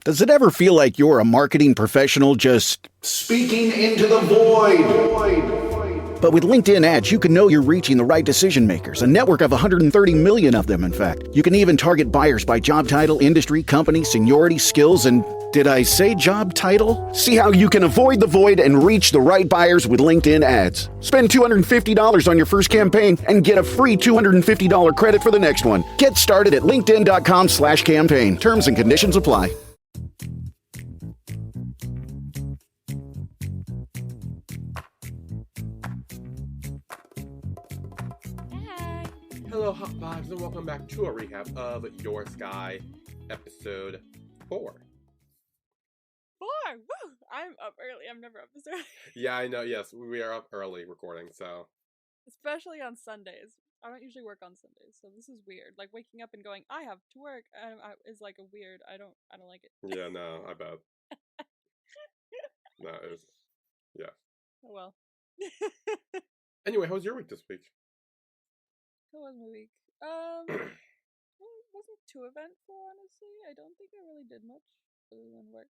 Does it ever feel like you're a marketing professional just Speaking into the void. But with LinkedIn ads, you can know you're reaching the right decision makers, a network of 130 million of them, in fact. You can even target buyers by job title, industry, company, seniority, skills, and did I say job title? See how you can avoid the void and reach the right buyers with LinkedIn ads. Spend $250 on your first campaign and get a free $250 credit for the next one. Get started at linkedin.com/campaign. Terms and conditions apply. Hello, Hot Vibes, and welcome back to a recap of Your Sky, episode 4. 4! Woo! I'm up early. I'm never up this early. Yeah, I know, yes, we are up early recording, so. Especially on Sundays. I don't usually work on Sundays, so this is weird. Like, waking up and going, I have to work, is like a weird, I don't like it. Yeah, no, I bet. No, it was, yeah. Oh well. Anyway, how was your week this week? How was my week? Well, it wasn't too eventful, honestly. I don't think I really did much other than work.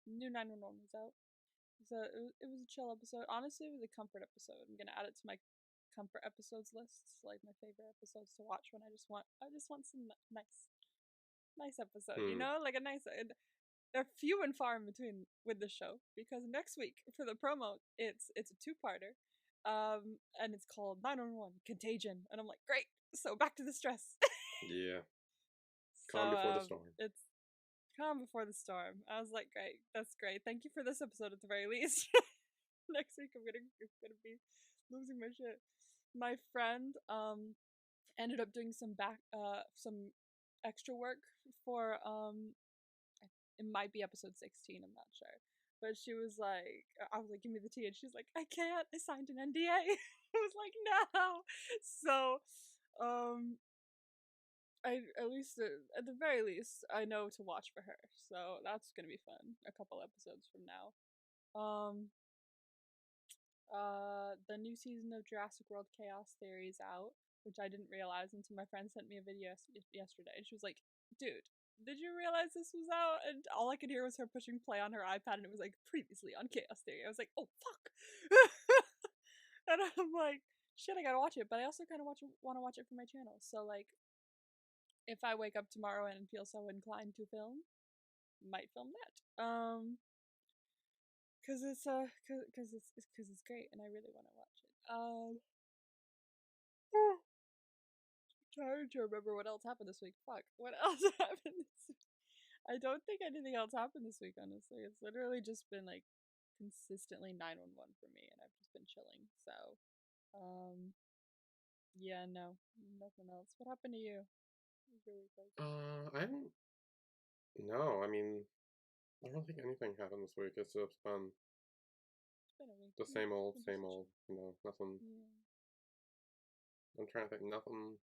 New 911 was out. So it was a chill episode. Honestly, it was a comfort episode. I'm gonna add it to my comfort episodes list. It's like my favorite episodes to watch when I just want some nice episode. You know, like a nice. They're few and far in between with the show because next week for the promo, it's a two-parter. And it's called 911 Contagion, and I'm like, great. So back to the stress. Yeah. Calm before the storm. It's calm before the storm. I was like, great, that's great. Thank you for this episode at the very least. Next week I'm gonna be losing my shit. My friend ended up doing some extra work for it might be episode 16, I'm not sure. But she was like, I was like, give me the tea. And she's like, I can't. I signed an NDA. I was like, no. So, at least, at the very least, I know to watch for her. So that's going to be fun. A couple episodes from now. The new season of Jurassic World Chaos Theory is out, which I didn't realize until my friend sent me a video yesterday. And she was like, dude, did you realize this was out? And all I could hear was her pushing play on her iPad, and it was like, previously on Chaos Theory. I was like, oh fuck. And I'm like, shit, I gotta watch it. But I also kind of want to watch it for my channel. So like, if I wake up tomorrow and feel so inclined to film, might film that. Cause it's great, and I really want to watch it. Trying to remember what else happened this week. Fuck, what else happened this week? I don't think anything else happened this week, honestly. It's literally just been like consistently 911 for me, and I've just been chilling. So, yeah, no, nothing else. What happened to you? I don't know. I mean, I don't think anything happened this week. It's just been It's been a week. the same old, you know, nothing. Yeah. I'm trying to think, nothing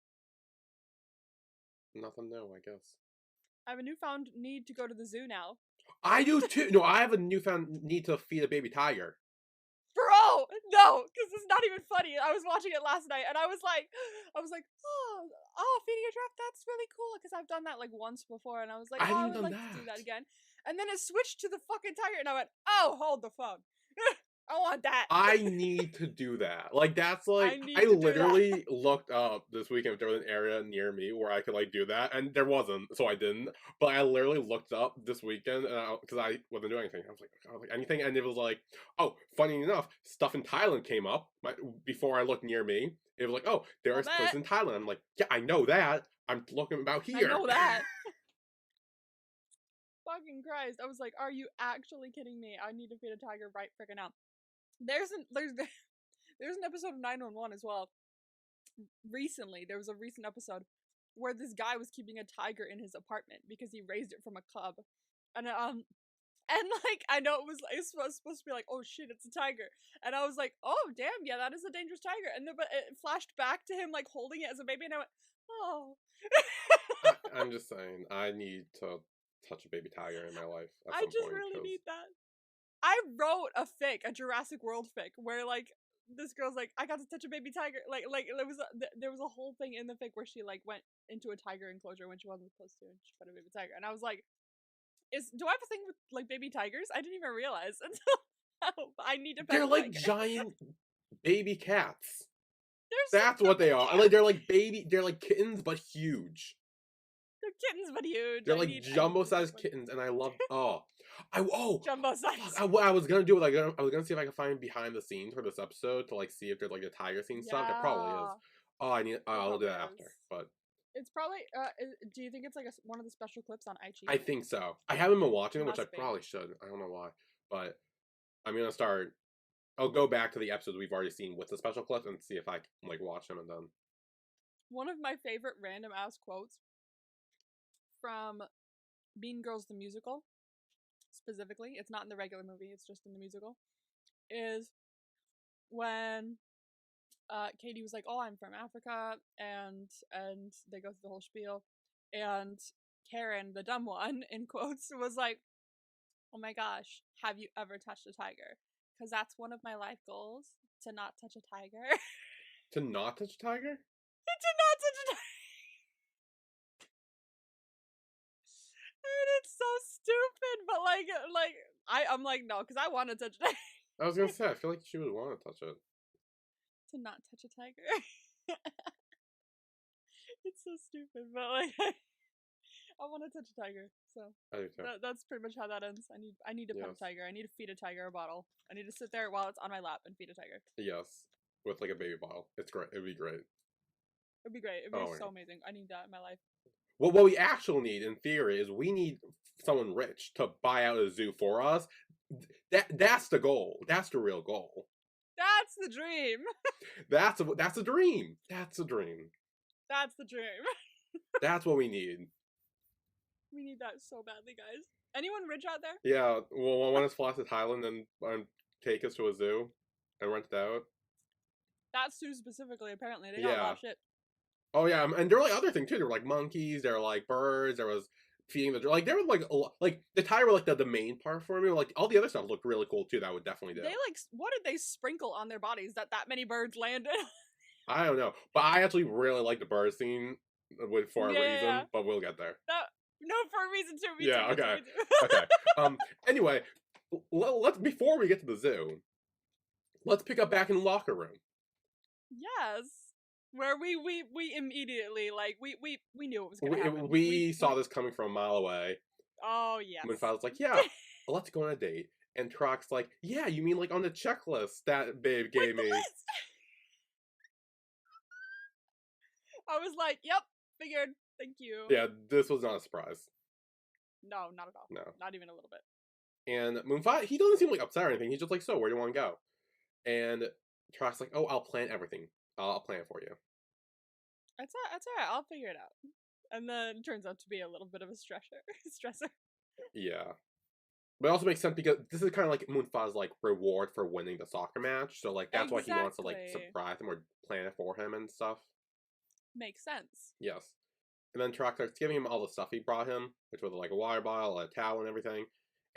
new, I guess. I have a newfound need to go to the zoo now. I do too. No, I have a newfound need to feed a baby tiger. Bro, no, because it's not even funny. I was watching it last night, and I was like, feeding a giraffe, that's really cool, because I've done that like once before, and I was like, I would like to do that again. And then it switched to the fucking tiger, and I went, oh, hold the phone. I want that. I need to do that. Like, that's like, I literally looked up this weekend if there was an area near me where I could like do that, and there wasn't, so I didn't. But I literally looked up this weekend because I wasn't doing anything. I was like anything, and it was like, oh, funny enough, stuff in Thailand came up before I looked near me. It was like, oh, there is a place in Thailand. I'm like, yeah, I know that. I'm looking about here. I know that. Fucking Christ. I was like, are you actually kidding me? I need to feed a tiger right freaking now. There's an episode of 911 as well. Recently, there was a recent episode where this guy was keeping a tiger in his apartment because he raised it from a cub. And like, I know it was supposed to be like, oh shit, it's a tiger. And I was like, oh damn, yeah, that is a dangerous tiger. And then but it flashed back to him like holding it as a baby, and I went, oh. I'm just saying, I need to touch a baby tiger in my life. I just really need that. I wrote a Jurassic World fic, where like this girl's like, I got to touch a baby tiger. Like there was a whole thing in the fic where she like went into a tiger enclosure when she wasn't supposed to, and she fed a baby tiger. And I was like, do I have a thing with like baby tigers? I didn't even realize until now. I need to pet They're a like tiger. giant baby cats. They're That's what they are. cute. Like they're like kittens but huge. They're kittens but huge. They're like jumbo-sized kittens, and I love. Jumbo size. I was gonna do it. Like I was gonna see if I could find behind the scenes for this episode to like see if there's like a tiger scene stuff. There probably is. Oh, I'll do that after. But it's probably. Do you think it's like one of the special clips on iQIYI? I think so. I haven't been watching it, which I Must be. probably should. I don't know why, but I'm gonna start. I'll go back to the episodes we've already seen with the special clips and see if I can like watch them and then. One of my favorite random ass quotes from Mean Girls the musical, specifically, it's not in the regular movie, it's just in the musical, is when Katie was like, "Oh, I'm from Africa," and they go through the whole spiel, and Karen, the dumb one, in quotes, was like, "Oh my gosh, have you ever touched a tiger? Because that's one of my life goals, to not touch a tiger." To not touch a tiger? To not touch a tiger. And it's so stupid, but I'm like, no, because I want to touch a tiger. I was gonna say, I feel like she would want to touch it. To not touch a tiger. It's so stupid, but like, I want to touch a tiger. So I do too. that's pretty much how that ends. I need to pet a tiger. I need to feed a tiger a bottle. I need to sit there while it's on my lap and feed a tiger. Yes, with like a baby bottle. It's great. It'd be great. It'd be great. It'd be so amazing. I need that in my life. Well, what we actually need, in theory, is we need someone rich to buy out a zoo for us. That's the goal. That's the real goal. That's the dream. That's the dream. That's the dream. That's the dream. That's what we need. We need that so badly, guys. Anyone rich out there? Yeah. Well, I want to fly to Thailand and take us to a zoo and rent it out. That zoo specifically, apparently, they got a lot of shit. Oh yeah, and there were like other things too. There were like monkeys. There were like birds. There was feeding the like. There was like a lot, like the tiger were like the main part for me. Like all the other stuff looked really cool too. That would definitely do. They like what did they sprinkle on their bodies that many birds landed? I don't know, but I actually really like the bird scene for a reason. Yeah. But we'll get there. No, for a reason too. Yeah. Too, Okay. Okay. Anyway, let's before we get to the zoo, let's pick up back in the locker room. Yes. Where we immediately like we knew it was gonna happen. We saw this coming from a mile away. Oh yes. Moonfather's like, yeah, let's go on a date. And Trock's like, yeah, you mean like on the checklist that babe gave me. I was like, yep, figured. Thank you. Yeah, this was not a surprise. No, not at all. No. Not even a little bit. And Moonfather, he doesn't seem like upset or anything. He's just like, so where do you want to go? And Trock's like, oh, I'll plan everything. I'll plan it for you. That's alright. I'll figure it out. And then it turns out to be a little bit of a stressor. Yeah. But it also makes sense because this is kind of like Moonfather's like reward for winning the soccer match. So like that's why he wants to like surprise him or plan it for him and stuff. Makes sense. Yes. And then Trock starts giving him all the stuff he brought him, which was like a water bottle, a towel, and everything. And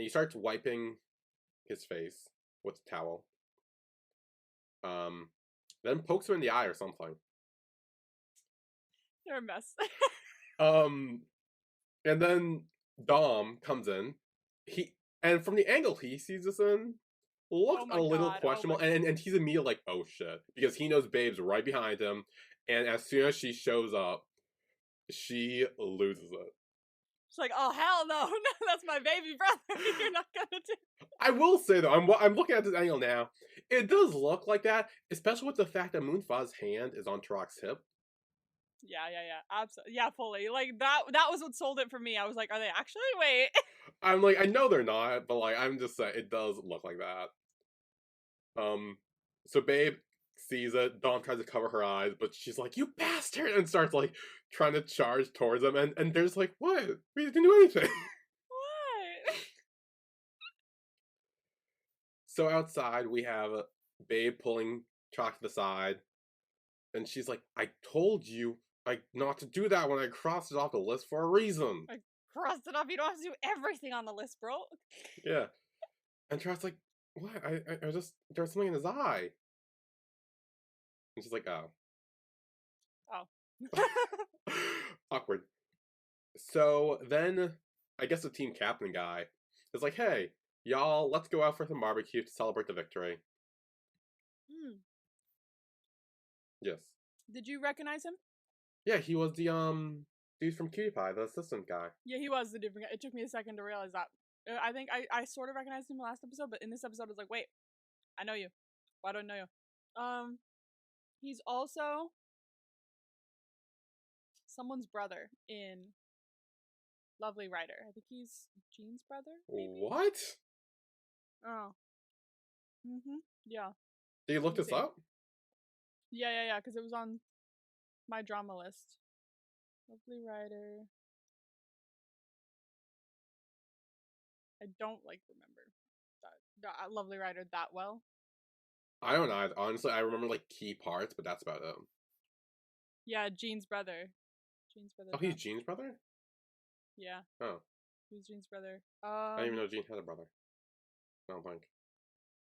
he starts wiping his face with the towel. Then pokes him in the eye or something. They're a mess. And then Dom comes in. And from the angle he sees this in, looks a little questionable. And he's immediately like, oh shit. Because he knows Babe's right behind him. And as soon as she shows up, she loses it. She's like, oh hell no, that's my baby brother. You're not gonna do. I will say though, I'm looking at this angle now. It does look like that, especially with the fact that Moonfather's hand is on Trock's hip. Yeah, absolutely, yeah, fully. Like that was what sold it for me. I was like, are they actually? Wait. I'm like, I know they're not, but like, I'm just saying, it does look like that. So Babe sees it. Dom tries to cover her eyes, but she's like, you bastard, and starts like trying to charge towards them, and they're just like, what? We didn't do anything. What? So outside, we have Babe pulling Trock to the side, and she's like, I told you like not to do that when I crossed it off the list for a reason. I crossed it off. You don't have to do everything on the list, bro. Yeah. And Trock's like, what? I just, there's something in his eye. And she's like, oh. Oh. Awkward. So then, I guess the team captain guy is like, hey, y'all, let's go out for some barbecue to celebrate the victory. Hmm. Yes. Did you recognize him? Yeah, he was the dude from Cutie Pie, the assistant guy. Yeah, he was the different guy. It took me a second to realize that. I think I sort of recognized him last episode, but in this episode, I was like, wait, I know you. Why don't I know you? He's also someone's brother in Lovely Writer. I think he's Jean's brother, maybe? What? Oh. Yeah. Did you look this up? Yeah, because it was on my drama list. Lovely Writer. I don't, remember that Lovely Writer that well. I don't know. Honestly, I remember, key parts, but that's about it. Yeah, Jean's brother. Oh, he's Jean's brother? Yeah. Oh. He's Jean's brother. I didn't even know Jean had a brother. I don't think.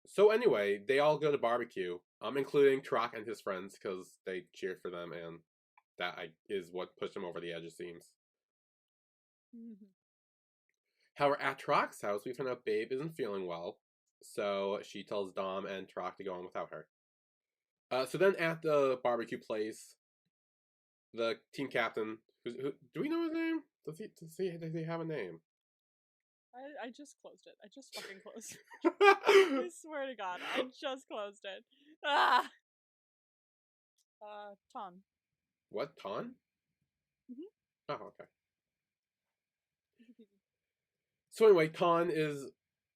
So anyway, they all go to barbecue, including Trock and his friends, because they cheered for them, and that is what pushed them over the edge, it seems. However, at Trock's house, we find out Babe isn't feeling well, so she tells Dom and Trock to go on without her. So then at the barbecue place, the team captain, who do we know his name? Does he have a name? I just closed it. I just fucking closed it. I swear to God, I just closed it. Ah! Ton. What, Ton? Oh, okay. So anyway, Ton is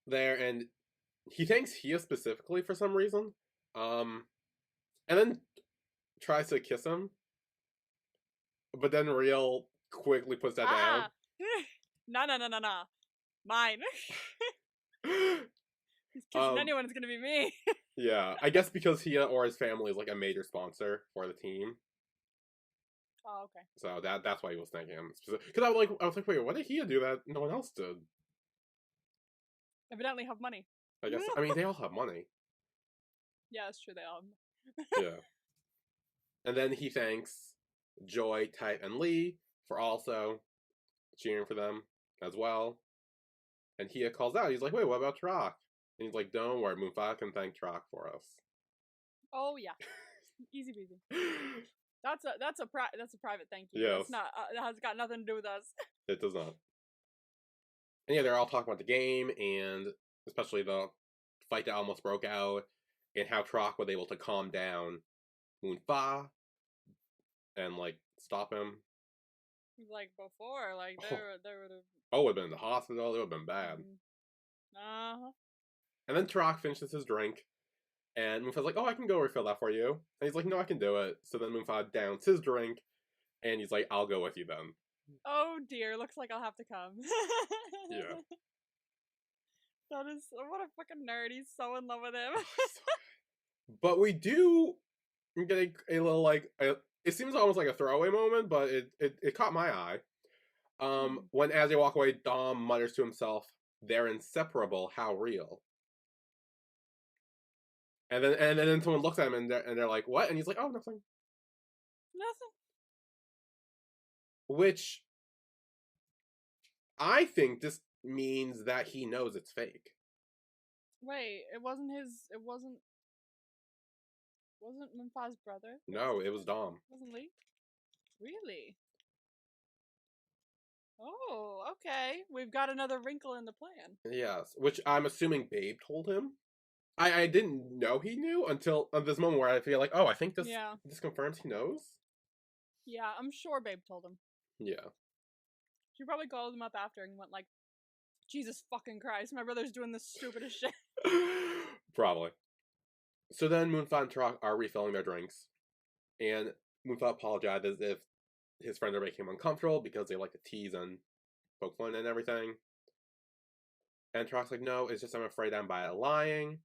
there, and he thanks Hia specifically for some reason. And then tries to kiss him. But then Real quickly puts that down. No. Mine. He's kissing anyone, it's gonna be me. Yeah, I guess because Hia or his family is a major sponsor for the team. Oh, okay. So that's why he was thanking him. Because I was like, wait, why did Hia do that? No one else did. Evidently have money. I guess. I mean, they all have money. Yeah, that's true. They all. Yeah. And then he thanks Joy, Type, and Lee for also cheering for them as well. And Hia calls out. He's like, wait, what about Trock? And he's like, don't worry, Moonfa can thank Trock for us. Oh yeah, easy peasy. That's a private thank you. Yes. It's not. It has got nothing to do with us. It does not. And yeah, they're all talking about the game, and especially the fight that almost broke out, and how Trock was able to calm down Moonfa and stop him. Before, they would have. Oh, it would have been in the hospital. It would have been bad. And then Trock finishes his drink, and Moonfa's like, oh, I can go refill that for you. And he's like, no, I can do it. So then Moonfa downs his drink, and he's like, I'll go with you then. Oh dear, looks like I'll have to come. Yeah. That is, what a fucking nerd. He's so in love with him. But we do get a little, it seems almost like a throwaway moment, but it caught my eye. When as they walk away, Dom mutters to himself, they're inseparable, how real. And then someone looks at him and they're like, what? And he's like, oh, nothing. Nothing. Which I think this means that he knows it's fake. Wait, it wasn't Moonfa's brother? No, it was Dom. Wasn't Lee? Really? Oh, okay. We've got another wrinkle in the plan. Yes, which I'm assuming Babe told him. I didn't know he knew until this moment where I feel like, oh, I think this confirms he knows. Yeah, I'm sure Babe told him. Yeah. She probably called him up after and went like, Jesus fucking Christ, my brother's doing the stupidest shit. Probably. So then Moonfa and Trock are refilling their drinks. And Moonfa apologizes if his friends are making him uncomfortable because they like to tease and poke fun and everything. And Trock's like, no, it's just I'm afraid I'm bad at lying.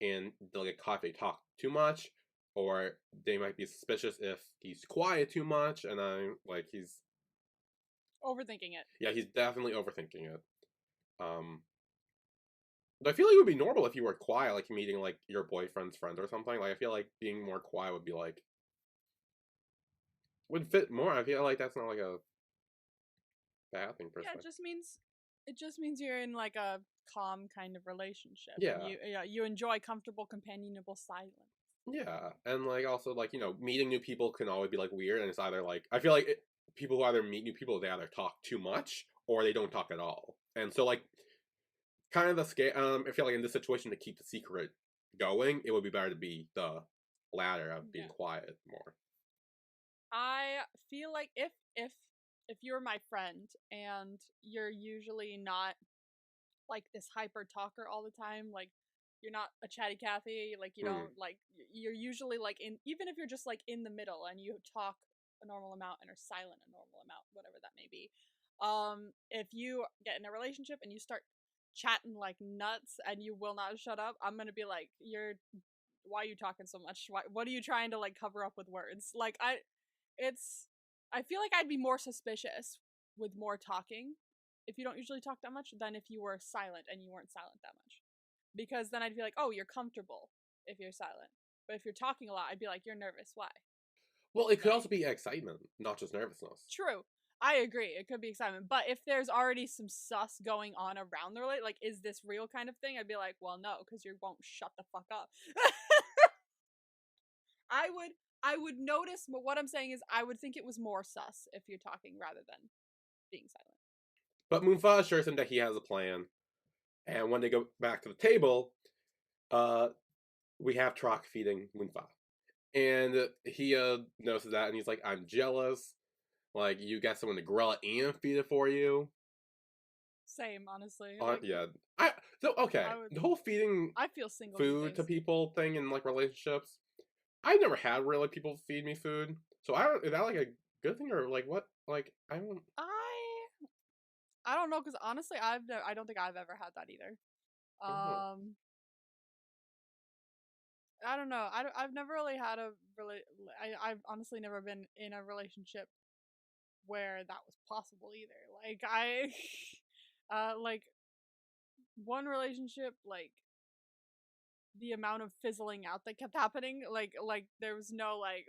And they'll get caught if they talk too much. Or they might be suspicious if he's quiet too much. And I'm like, he's overthinking it. Yeah, he's definitely overthinking it. But I feel like it would be normal if you were quiet, like meeting like your boyfriend's friend or something. Like I feel like being more quiet would be like would fit more. I feel like that's not like a bad thing per Yeah, se. it just means you're in like a calm kind of relationship. Yeah. And you enjoy comfortable, companionable silence. Yeah, and like also like meeting new people can always be like weird, and it's either like I feel like people who either meet new people they either talk too much or they don't talk at all, and so like kind of the scale. I feel like in this situation to keep the secret going, it would be better to be the latter of being quiet more. I feel like if you're my friend and you're usually not like this hyper talker all the time, like you're not a chatty Cathy, like you don't like you're usually like in even if you're just like in the middle and you talk a normal amount and are silent a normal amount, whatever that may be. If you get in a relationship and you start chatting like nuts and you will not shut up, I'm gonna be like, why are you talking so much? What are you trying to like cover up with words? Like I feel like I'd be more suspicious with more talking if you don't usually talk that much than if you were silent and you weren't silent that much. Because then I'd be like, oh, you're comfortable if you're silent. But if you're talking a lot, I'd be like, you're nervous. Why? Well, it could also be excitement, not just nervousness. True. I agree. It could be excitement. But if there's already some sus going on around the relationship, like, is this real kind of thing? I'd be like, well, no, because you won't shut the fuck up. I would notice, but what I'm saying is I would think it was more sus if you're talking rather than being silent. But Moonfa assures him that he has a plan. And when they go back to the table, we have Trock feeding Moonfa. And he notices that and he's like, I'm jealous. Like, you got someone to grill it and feed it for you. Same, honestly. Yeah. The whole feeding I feel single food to people thing in like relationships. I've never had really people feed me food. So is that like a good thing or like what? Like, I don't know, because honestly, I don't think I've ever had that either. I don't know. I've never really had I've honestly never been in a relationship where that was possible either. Like like one relationship, like the amount of fizzling out that kept happening, like there was no like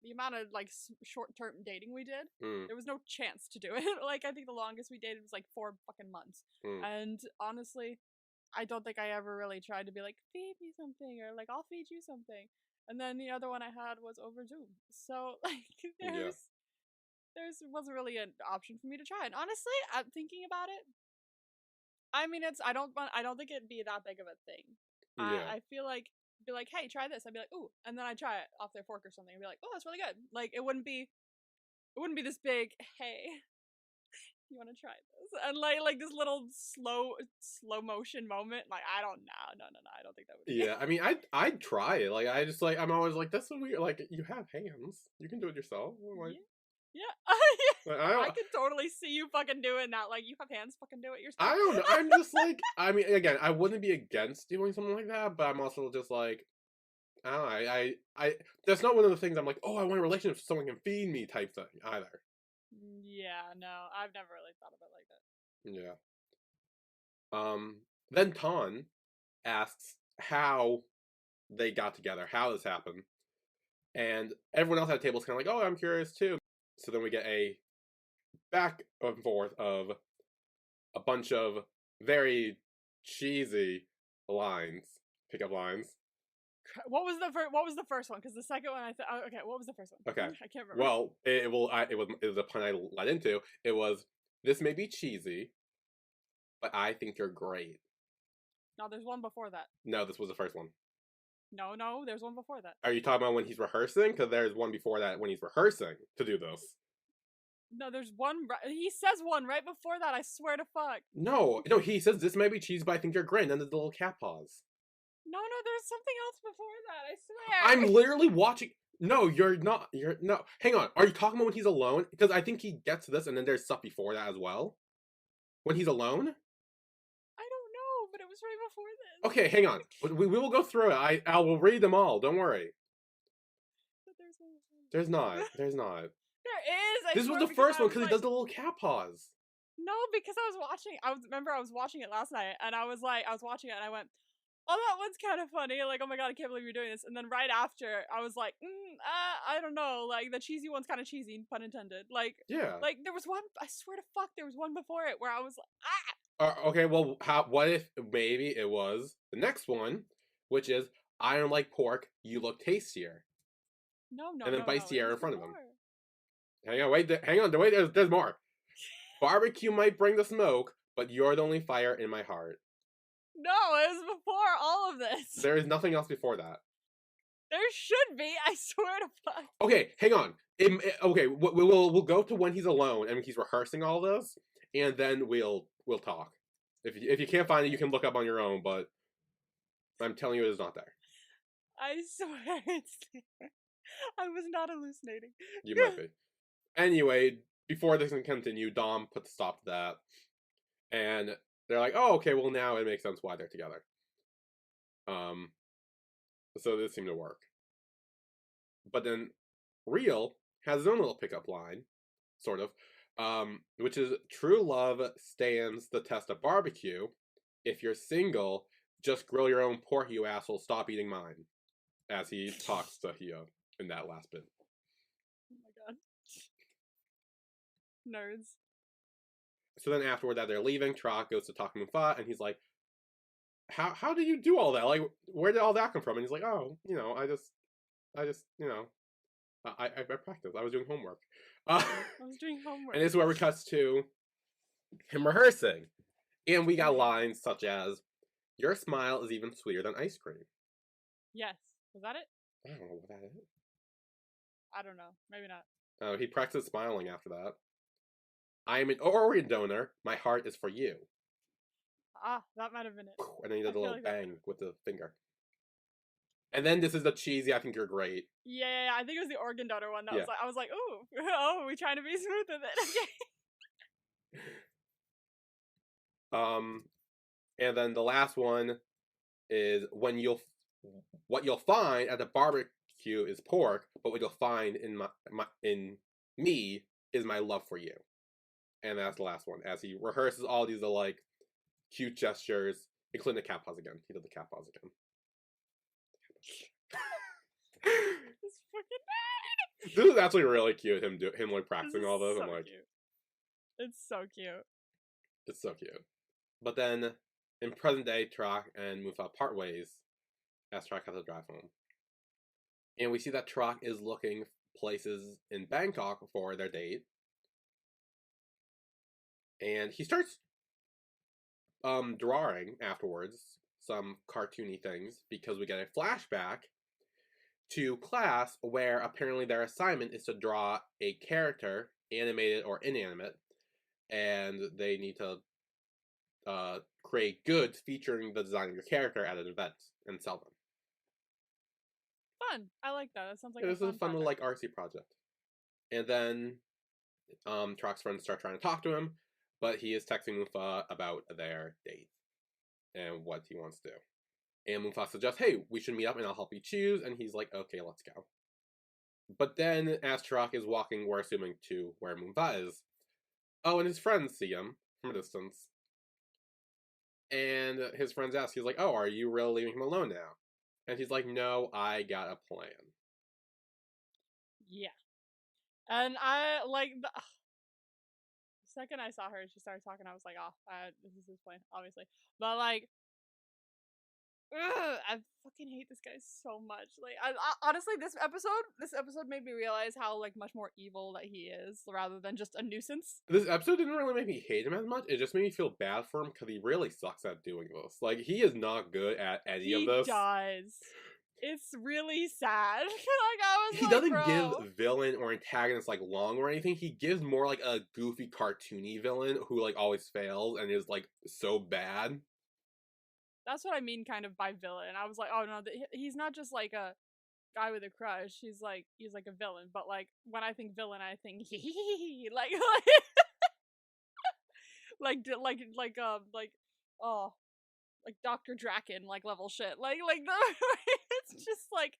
the amount of like short-term dating we did, there was no chance to do it. Like I think the longest we dated was like 4 fucking months. And honestly, I don't think I ever really tried to be like, feed me something or like I'll feed you something. And then the other one I had was over Zoom. So like there wasn't really an option for me to try. And honestly, I'm thinking about it. I mean, I don't think it'd be that big of a thing. I feel like be like, hey, try this. I'd be like, ooh, and then I'd try it off their fork or something. I'd be like, oh, that's really good. Like it wouldn't be this big, hey, you want to try this? And like this little slow motion moment. Like I don't know, no, I don't think that would be. Yeah, I mean, I'd try it. Like I just like I'm always like that's so weird. Like you have hands, you can do it yourself. Like, yeah. like, I could totally see you fucking doing that. Like you have hands, fucking do it yourself. I don't know. I'm just like I mean, again, I wouldn't be against doing something like that, but I'm also just like I don't know. I that's not one of the things I'm like, oh, I want a relationship so someone can feed me type thing either. Yeah, no, I've never really thought of it like that. Yeah. Then Ton asks how they got together, how this happened, and everyone else at the table is kind of like, oh, I'm curious too. So then we get a back and forth of a bunch of very cheesy lines, pickup lines. What was the first one? Because the second one, okay. What was the first one? Okay, I can't remember. Well, it was a pun I led into. It was, this may be cheesy, but I think you're great. No, there's one before that. No, this was the first one. No, there's one before that. Are you talking about when he's rehearsing? Because there's one before that when he's rehearsing to do this. No, there's one. He says one right before that. I swear to fuck. No, he says this may be cheesy, but I think you're great. And then there's the little cat paws. No, there's something else before that. I swear. I'm literally watching. No, you're not. No. Hang on. Are you talking about when he's alone? Because I think he gets this, and then there's stuff before that as well. When he's alone. I don't know, but it was right before this. Okay, hang on. We will go through it. I will read them all. Don't worry. But there's not. There's not. There is. This was the first one because he does the little cat paws. No, because I was watching. I was watching it last night, and I was watching it, and I went, Oh, that one's kind of funny. Like, oh my god, I can't believe you're doing this. And then right after, I was like, I don't know. Like, the cheesy one's kind of cheesy, pun intended. Like, Yeah. like there was one. I swear to fuck, there was one before it where I was like, Okay, well, what if maybe it was the next one, which is, I don't like pork, you look tastier. No, And then bites Sierra in front of him. before. Hang on, wait, there's more. Barbecue might bring the smoke, but you're the only fire in my heart. No, it was before all of this. There is nothing else before that. There should be. I swear to fuck. Okay, hang on. Okay, we'll go to when he's alone and he's rehearsing all this, and then we'll talk. If you can't find it, you can look up on your own. But I'm telling you, it is not there. I swear it's there. I was not hallucinating. You might be. Anyway, before this can continue, Dom put the stop to that, and they're like, "Oh, okay. Well, now it makes sense why they're together." So this seemed to work. But then Real has his own little pickup line, sort of, which is, true love stands the test of barbecue. If you're single, just grill your own pork, you asshole. Stop eating mine. As he talks to Hio in that last bit. Oh my god. Nerds. So then afterward that they're leaving, Trock goes to talk to Muffa, and he's like, How did you do all that? Like, where did all that come from? And he's like, oh, I just, I practiced. I was doing homework. I was doing homework. And this is where we cut to him rehearsing. And we got lines such as, your smile is even sweeter than ice cream. Yes. Was that it? I don't know what that is. I don't know. Maybe not. He practiced smiling after that. I am an organ donor. My heart is for you. Ah, that might have been it. And then he did a little like bang with the finger. And then this is the cheesy, I think you're great. Yeah, I think it was the organ donor one. Yeah. I was like, ooh, oh, we trying to be smooth with it. Okay. And then the last one is what you'll find at the barbecue is pork, but what you'll find in me is my love for you. And that's the last one, as he rehearses all these like cute gestures, including the cat paws again. He did the cat paws again. This fucking This is actually really cute. Him like practicing all this. So I'm like, cute. It's so cute. It's so cute. But then in present day, Trock and Muffa part ways as Trock has to drive home, and we see that Trock is looking places in Bangkok for their date, and he starts drawing afterwards some cartoony things because we get a flashback to class where apparently their assignment is to draw a character, animated or inanimate, and they need to create goods featuring the design of your character at an event and sell them. Fun. I like that. That sounds like This is a fun little like RC project. And then Trock's friends start trying to talk to him, but he is texting Muffa about their date and what he wants to do. And Muffa suggests, hey, we should meet up and I'll help you choose. And he's like, okay, let's go. But then as Trock is walking, we're assuming to where Muffa is. Oh, and his friends see him from a distance. And his friends ask, he's like, oh, are you really leaving him alone now? And he's like, no, I got a plan. Yeah. And I, like, the second I saw her, she started talking, I was like, oh, this is his plan, obviously. But, like, I fucking hate this guy so much. Like, I honestly, this episode made me realize how, like, much more evil that he is, rather than just a nuisance. This episode didn't really make me hate him as much. It just made me feel bad for him because he really sucks at doing this. Like, he is not good at any of this. He does. It's really sad. Like, I was he like, doesn't bro. give villain or antagonist like long or anything. He gives more like a goofy cartoony villain who like always fails and is like so bad. That's what I mean kind of by villain. I was like, oh no, he's not just like a guy with a crush. He's like a villain. But like when I think villain, I think like Dr. Draken like level shit. Like it's just like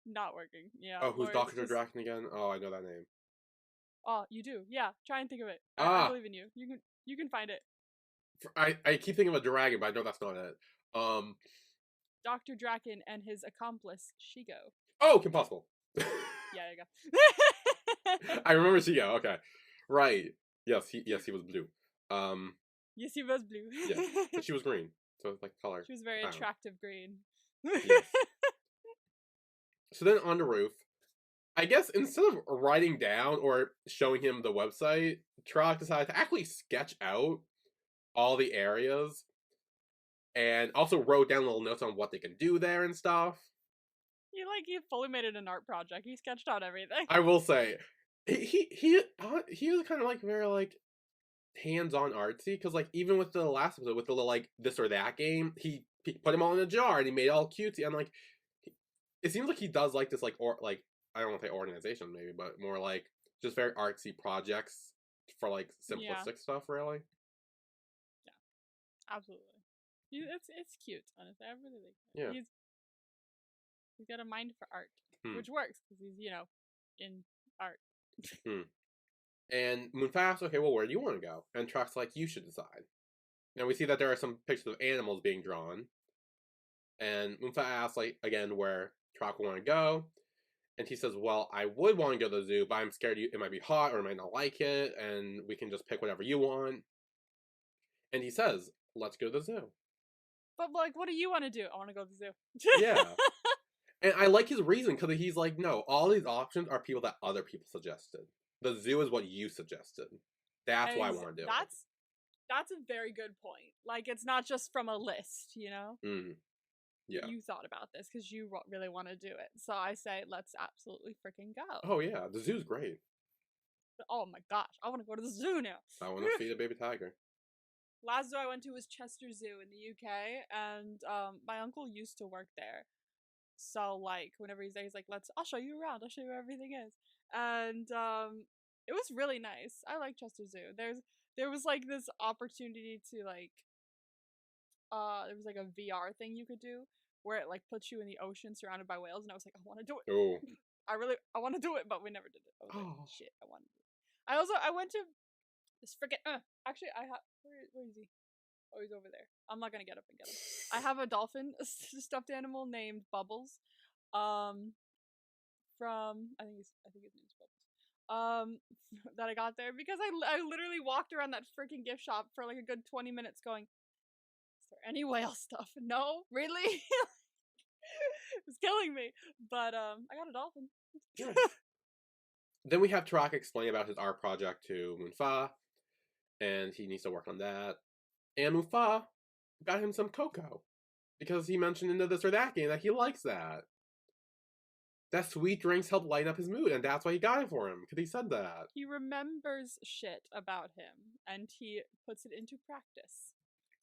not working. Yeah. Oh, who's Dr. Just... Draken again? Oh, I know that name. Oh, you do? Yeah. Try and think of it. I believe in you. You can find it. I keep thinking of a dragon, but I know that's not it. Dr. Draken and his accomplice, Shigo. Oh, Kim Possible. Yeah, there you go. I remember Shigo, okay. Right. Yes, he was blue. Yes, he was blue. Yeah, but she was green, so it's like color. She was very attractive green. Yes. So then on the roof, I guess instead of writing down or showing him the website, Turok decided to actually sketch out all the areas and also wrote down little notes on what they can do there and stuff. He fully made it an art project. He sketched out everything. I will say, he was kind of like very like hands-on artsy, because like even with the last episode with the little like this or that game, he put them all in a jar and he made it all cutesy, and like it seems like he does like this like I don't want to say organization maybe, but more like just very artsy projects for like simplistic stuff, really. Yeah, absolutely. It's cute, honestly. I really like it. Yeah. He's got a mind for art, which works because he's in art. And Moonfa asks, okay, well, where do you want to go? And Turok's like, you should decide. Now we see that there are some pictures of animals being drawn. And Moonfa asks, like, again, where Turok will want to go. And he says, well, I would want to go to the zoo, but I'm scared it might be hot or I might not like it, and we can just pick whatever you want. And he says, let's go to the zoo. But, like, what do you want to do? I want to go to the zoo. Yeah. And I like his reason, because he's like, no, all these options are people that other people suggested. The zoo is what you suggested. That's why I want to do it. That's a very good point. Like, it's not just from a list, you know? Yeah. You thought about this because you really want to do it. So I say, let's absolutely freaking go. Oh, yeah. The zoo's great. Oh, my gosh. I want to go to the zoo now. I want to feed a baby tiger. Last zoo I went to was Chester Zoo in the UK, and my uncle used to work there. So, like, whenever he's there, he's like, I'll show you around. I'll show you where everything is. And it was really nice. I like Chester Zoo. There was, like, this opportunity to, like, there was, like, a VR thing you could do where it, like, puts you in the ocean surrounded by whales, and I was like, I want to do it. Oh. I want to do it, but we never did it. I was like, shit, I want to do it. I went to this freaking, actually, where is he? Oh, he's over there. I'm not gonna get up and get him. I have a dolphin, a stuffed animal named Bubbles, from I think his name's Bubbles, that I got there because I literally walked around that freaking gift shop for like a good 20 minutes going, is there any whale stuff? No, really? It was killing me, but I got a dolphin. Then we have Turok explain about his art project to Moonfa, and he needs to work on that. And Moonfa got him some cocoa, because he mentioned in the this or that game that he likes that. That sweet drinks help lighten up his mood, and that's why he got it for him, because he said that. He remembers shit about him, and he puts it into practice.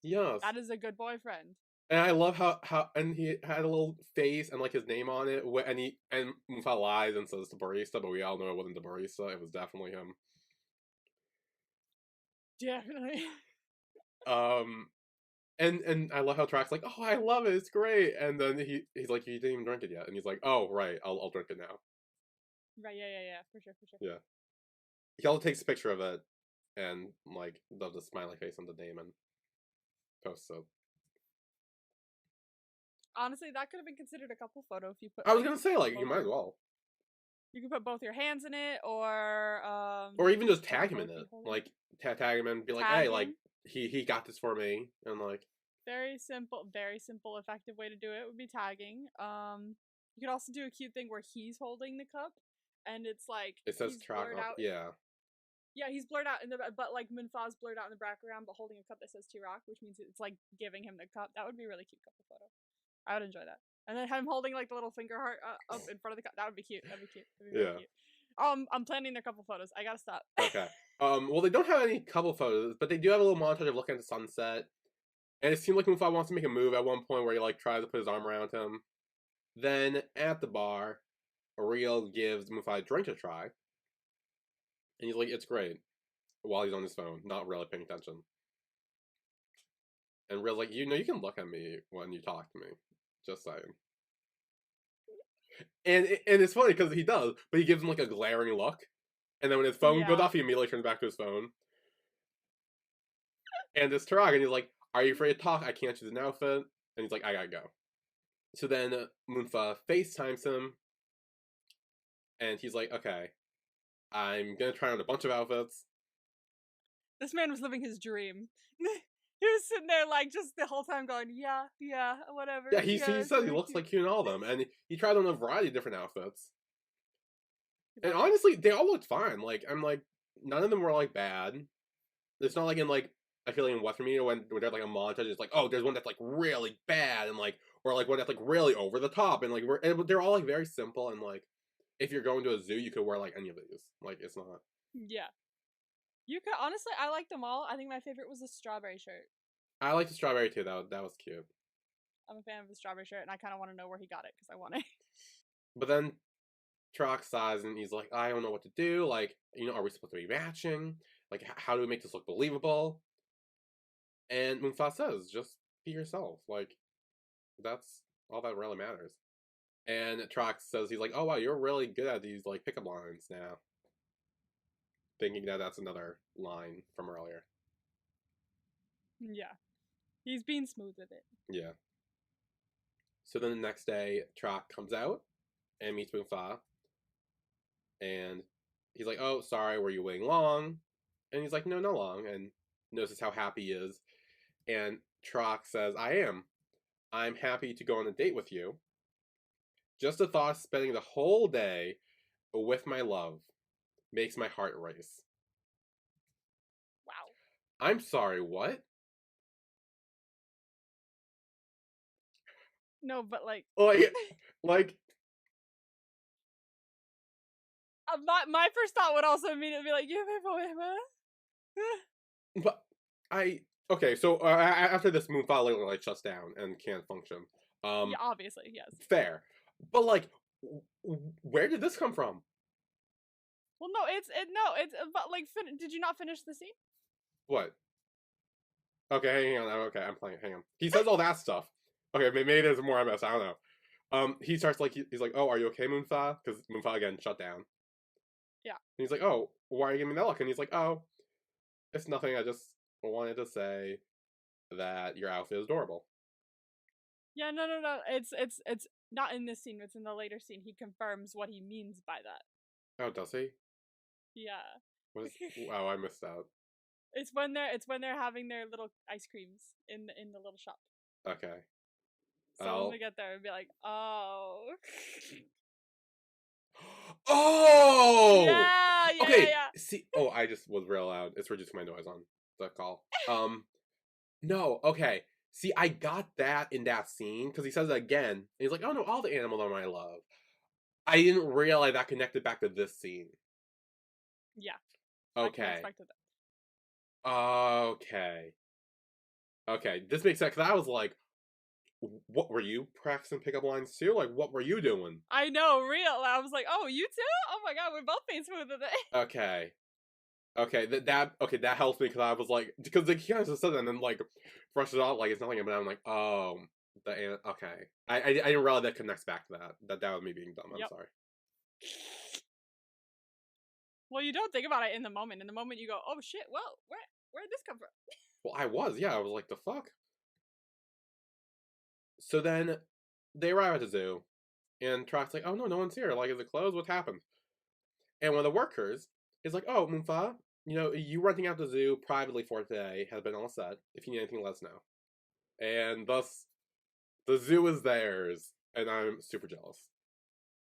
Yes. That is a good boyfriend. And I love how and he had a little face and like his name on it, and Moonfa lies and says the barista, but we all know it wasn't the barista, it was definitely him. Definitely. And I love how Turok's like, oh, I love it, it's great. And then he's like, you didn't even drink it yet. And he's like, oh, right, I'll drink it now. Right, yeah, for sure. Yeah. He also takes a picture of it and like does a smiley face on the name and posts it. Honestly, that could have been considered a couple photo if you put. I was gonna say, like, you might as well. You can put both your hands in it, or even just tag him in it, like tag him and be like, hey, like he got this for me, and like. Very simple, effective way to do it would be tagging. You could also do a cute thing where he's holding the cup, and it's like it says Turok. Yeah. Yeah, he's blurred out but like Moonfa's blurred out in the background, but holding a cup that says Turok, which means it's like giving him the cup. That would be a really cute couple photo. I would enjoy that. And then him holding like the little finger heart up in front of the cup. That would be cute. That'd be cute. Really cute. I'm planning their couple photos. I gotta stop. Okay. Well, they don't have any couple photos, but they do have a little montage of looking at the sunset. And it seems like Moonfa wants to make a move at one point where he like tries to put his arm around him. Then at the bar, Ariel gives Moonfa a drink to try. And he's like, it's great. While he's on his phone, not really paying attention. And Real's like, you can look at me when you talk to me. Just saying. And it's funny because he does, but he gives him like a glaring look. And then when his phone goes off, he immediately turns back to his phone. And it's Turok, and he's like, are you afraid to talk? I can't choose an outfit. And he's like, I gotta go. So then Moonfa FaceTimes him, and he's like, okay, I'm gonna try on a bunch of outfits. This man was living his dream. He was sitting there like just the whole time going, yeah, whatever. Yeah, he says he looks cute. like cute in all of them, and he tried on a variety of different outfits. And honestly, they all looked fine. Like, I'm like, none of them were like bad. It's not like in like, I feel like in Western media when there's like a montage, it's like, oh, there's one that's like really bad, and like, or like one that's like really over the top, and like they're all like very simple, and like, if you're going to a zoo, you could wear like any of these. Like, it's not. Yeah. You could honestly, I liked them all. I think my favorite was the strawberry shirt. I like the strawberry too. That was cute. I'm a fan of the strawberry shirt, and I kind of want to know where he got it because I want it. But then Trox sighs and he's like, I don't know what to do. Like, are we supposed to be matching? Like, how do we make this look believable? And Moonfa says, just be yourself. Like, that's all that really matters. And Trox says, he's like, oh wow, you're really good at these like pickup lines now. Thinking that that's another line from earlier. Yeah. He's being smooth with it. Yeah. So then the next day, Trox comes out and meets Moonfa. And he's like, oh, sorry, were you waiting long? And he's like, no, not long. And notices how happy he is. And Trox says, I am. I'm happy to go on a date with you. Just the thought of spending the whole day with my love makes my heart race. Wow. I'm sorry, what? No, but like... like... my first thought would also immediately be like, you have a But okay, so after this, Moonfa literally like shuts down and can't function. yeah, obviously, yes. Fair. But like, where did this come from? Well, no, but like, did you not finish the scene? What? Okay, hang on. Okay, I'm playing. Hang on. He says all that stuff. Okay, maybe there's more MS. I don't know. He starts like he's like, "Oh, are you okay, Moonfa?" Because Moonfa again shut down. Yeah. And he's like, "Oh, why are you giving me that look?" And he's like, "Oh, it's nothing. I just wanted to say that your outfit is adorable." Yeah, no. It's not in this scene. It's in the later scene. He confirms what he means by that. Oh, does he? Yeah. What is? Wow, I missed out. It's when they're having their little ice creams in the little shop. Okay. So when we get there, it'd be like, oh. Oh! Yeah, okay, yeah. see, I just was real loud. It's reducing my noise on the call. No, okay. See, I got that in that scene, because he says it again, and he's like, oh no, all the animals are my love. I didn't realize that connected back to this scene. Yeah. Okay. I expected that. Okay, this makes sense, because I was like, what were you practicing pickup lines too? Like, what were you doing? I know, real. I was like, oh, you too? Oh my god, we're both being smooth with it. Okay, that helps me, because I was like, because he kind of just said that and then like brushed it off like it's nothing, but I'm like, oh, okay. I didn't realize that connects back to that. That was me being dumb. I'm sorry. Well, you don't think about it in the moment. In the moment, you go, oh shit, well, where'd this come from? Well, I was like, the fuck? So then they arrive at the zoo, and Trox's like, oh no, no one's here. Like, is it closed? What happened? And one of the workers is like, oh, Moonfa, you renting out the zoo privately for today has been all set. If you need anything, let us know. And thus, the zoo is theirs, and I'm super jealous.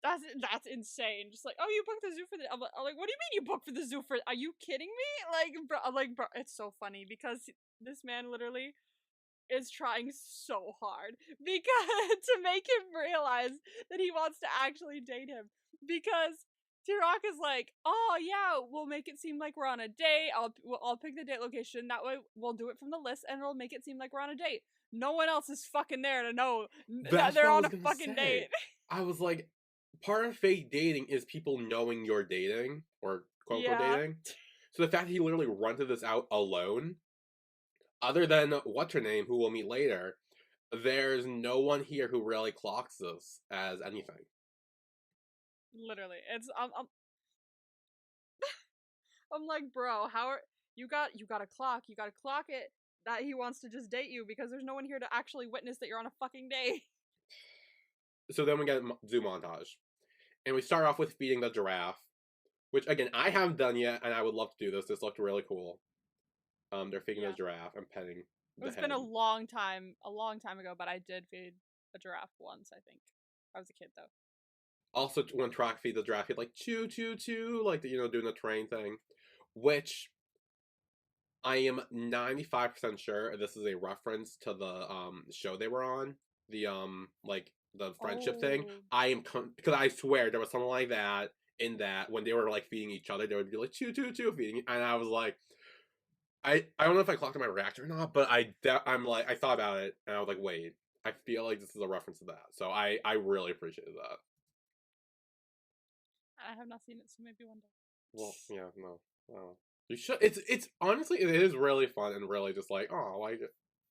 That's insane. Just like, oh, you booked the zoo for the... I'm like, what do you mean you booked for the zoo for... Are you kidding me? Bro, it's so funny because this man literally is trying so hard because to make him realize that he wants to actually date him. Because T-Rock is like, oh yeah, we'll make it seem like we're on a date. I'll pick the date location. That way we'll do it from the list and it'll make it seem like we're on a date. No one else is fucking there to know that they're on a fucking date. I was like, part of fake dating is people knowing you're dating, or quote-unquote dating. So the fact that he literally rented this out alone, other than what's-her-name, who we'll meet later, there's no one here who really clocks this as anything. Literally. It's, I'm like, bro, you gotta clock it that he wants to just date you because there's no one here to actually witness that you're on a fucking date. So then we get a zoo montage. And we start off with feeding the giraffe, which, again, I haven't done yet, and I would love to do this. This looked really cool. They're feeding the giraffe and petting the It's head. been a long time ago, but I did feed a giraffe once, I think. I was a kid, though. Also, when Troc feeds the giraffe, he'd like, choo, choo, choo, like, doing the train thing. Which, I am 95% sure this is a reference to the show they were on. The, the friendship thing. I am, because I swear there was something like that in that when they were, like, feeding each other, they would be like, choo, choo, choo, feeding, and I was like, I don't know if I clocked my reaction or not, but I thought about it, and I was like, wait, I feel like this is a reference to that. So I really appreciated that. I have not seen it, so maybe one day. Well, yeah, no. Oh. You should. It's honestly, it is really fun and really just like, oh, like,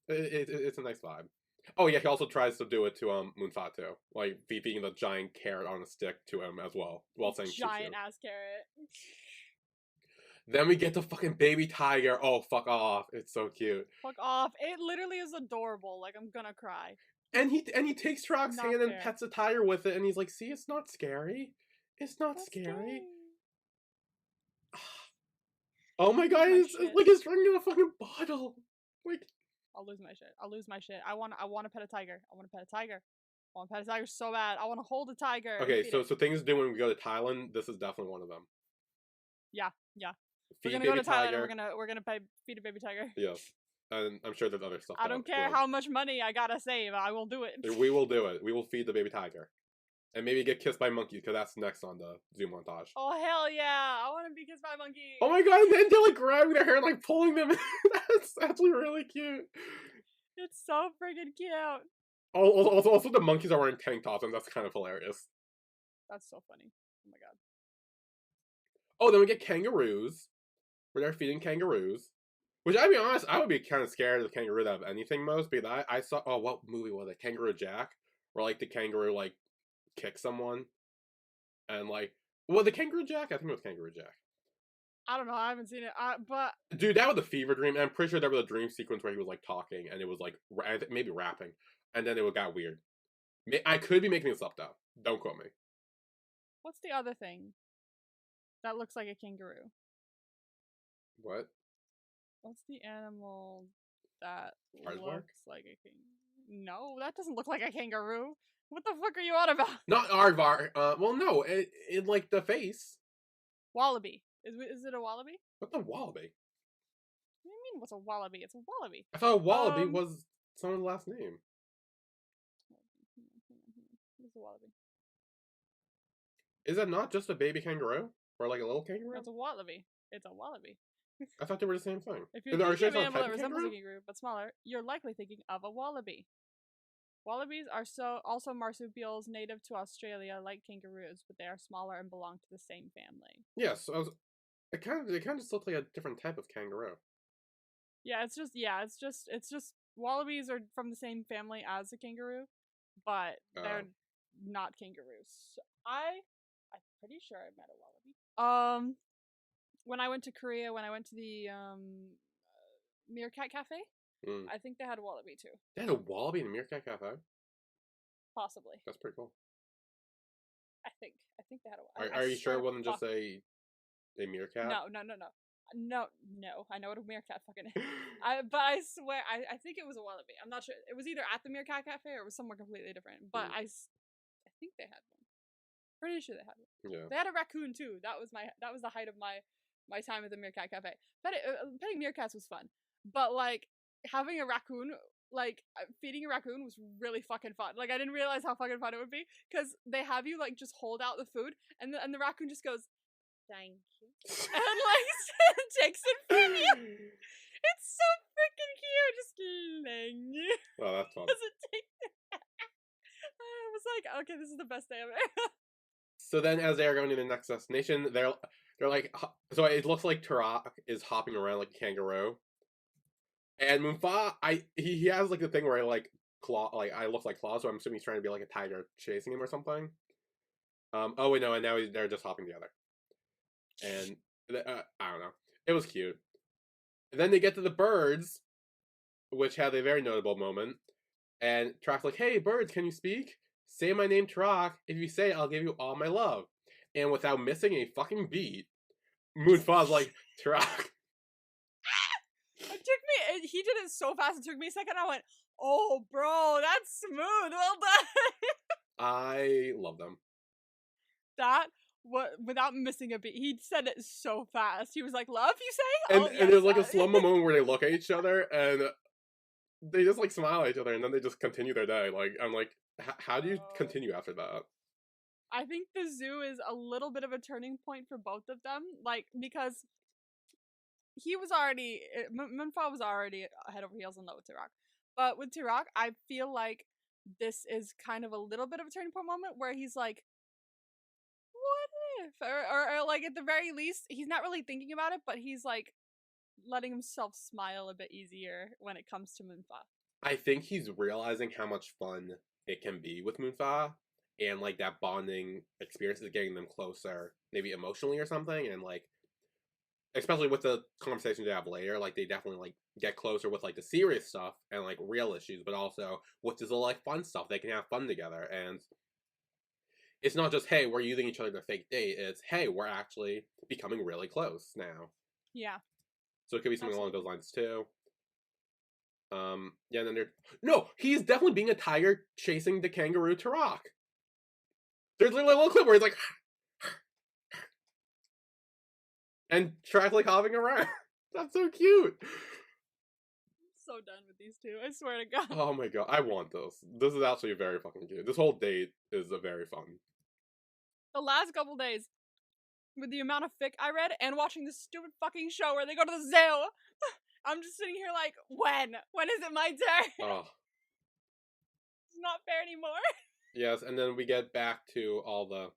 it's a nice vibe. Oh yeah, he also tries to do it to Moonfa too, like feeding the giant carrot on a stick to him as well, while saying giant ass carrot. Then we get the fucking baby tiger. Oh, fuck off! It's so cute. Fuck off! It literally is adorable. Like, I'm gonna cry. And he takes Troc's hand and pets the tiger with it, and he's like, "See, it's not scary. It's not scary." Oh my god! It's like it's drinking a fucking bottle. Like, I'll lose my shit. I'll lose my shit. I want to pet a tiger. I want to pet a tiger. I want to pet a tiger so bad. I want to hold a tiger. Okay, so things to do when we go to Thailand. This is definitely one of them. Yeah. Feed we're gonna go to Thailand. And we're gonna feed a baby tiger. Yes, and I'm sure there's other stuff. I don't care how much money I gotta save. I will do it. We will do it. We will feed the baby tiger, and maybe get kissed by monkeys because that's next on the zoo montage. Oh hell yeah! I want to be kissed by a monkey. Oh my god! And then they're like grabbing their hair and like pulling them. That's actually really cute. It's so freaking cute. Also, the monkeys are wearing tank tops, and that's kind of hilarious. That's so funny. Oh my god. Oh, then we get kangaroos. Where they're feeding kangaroos. Which, I'll be honest, I would be kind of scared of the kangaroo out of anything most, because I saw, oh, what movie was it? Kangaroo Jack? Where, like, the kangaroo, like, kicks someone. And, like, well, the Kangaroo Jack? I think it was Kangaroo Jack. I don't know, I haven't seen it, but... Dude, that was a fever dream, and I'm pretty sure there was a dream sequence where he was, like, talking, and it was, like, maybe rapping, and then it got weird. I could be making this up, though. Don't quote me. What's the other thing that looks like a kangaroo? What? What's the animal that Aardvark? looks like a kangaroo? No, that doesn't look like a kangaroo. What the fuck are you on about? Not aardvark. Well, no, it like the face. Wallaby. Is it a wallaby? What's a wallaby? What do you mean, what's a wallaby? It's a wallaby. I thought a wallaby was someone's last name. What's a wallaby? Is that not just a baby kangaroo? Or like a little kangaroo? It's a wallaby. It's a wallaby. I thought they were the same thing. If you're thinking of an animal that resembles a kangaroo but smaller, you're likely thinking of a wallaby. Wallabies are also marsupials native to Australia, like kangaroos, but they are smaller and belong to the same family. Yes, it kind of just looks like a different type of kangaroo. Yeah, it's just wallabies are from the same family as a kangaroo, but they're not kangaroos. I'm pretty sure I met a wallaby. When I went to Korea, when I went to the Meerkat Cafe, I think they had a wallaby too. They had a wallaby in the Meerkat Cafe? Possibly. That's pretty cool. I think they had a wallaby. Are you sure it wasn't just a meerkat? No. No, I know what a meerkat fucking is. But I swear, I think it was a wallaby. I'm not sure. It was either at the Meerkat Cafe or it was somewhere completely different. But I think they had one. Pretty sure they had one. Yeah. They had a raccoon too. That was the height of my time at the Meerkat Cafe. Petting meerkats was fun, but like having a raccoon, like feeding a raccoon was really fucking fun. Like I didn't realize how fucking fun it would be because they have you like just hold out the food and the raccoon just goes, "Thank you," and like takes it from you. It's so freaking cute. Just thank you. Oh, that's fun. Does it take? I was like, okay, this is the best day ever. So then, as they're going to the next destination, they're like, so it looks like Turok is hopping around like a kangaroo, and Moonfa, he has like the thing where I looks like claws, so I'm assuming he's trying to be like a tiger chasing him or something. Oh wait, no, and now they're just hopping together, and I don't know, it was cute. And then they get to the birds, which had a very notable moment. And Tarak's like, "Hey, birds, can you speak? Say my name, Tarak. If you say it, I'll give you all my love." And without missing a fucking beat, Moonfa's like, "Tarak." It took me. He did it so fast. It took me a second. I went, "Oh, bro, that's smooth. Well done." I love them. That without missing a beat. He said it so fast. He was like, "Love, you say?" And, Oh, and yes, there's like a slow moment where they look at each other and they just like smile at each other and then they just continue their day. Like, I'm like, how do you continue after that? I think the zoo is a little bit of a turning point for both of them, like, because he was already Moonfa was already head over heels in love with Tarak, but with Tarak, I feel like this is kind of a little bit of a turning point moment where he's like, "What if?" Or like at the very least, he's not really thinking about it, but he's like letting himself smile a bit easier when it comes to Moonfa. I think he's realizing how much fun it can be with Moonfa, and like that bonding experience is getting them closer, maybe emotionally or something, and like especially with the conversations they have later, like they definitely like get closer with like the serious stuff and like real issues, but also with this little like fun stuff. They can have fun together, and it's not just, hey, we're using each other to fake date. It's, hey, we're actually becoming really close now. Yeah. So it could be something along those lines too. Yeah, and then no, he's definitely being a tiger chasing the kangaroo Tarak. There's literally a little clip where he's like, and Tarak like hopping around. That's so cute. I'm so done with these two. I swear to God. Oh my god, I want this. This is actually very fucking cute. This whole date is a very fun. The last couple days, with the amount of fic I read and watching this stupid fucking show where they go to the zoo, I'm just sitting here like, when? When is it my turn? Oh. It's not fair anymore. Yes, and then we get back to all the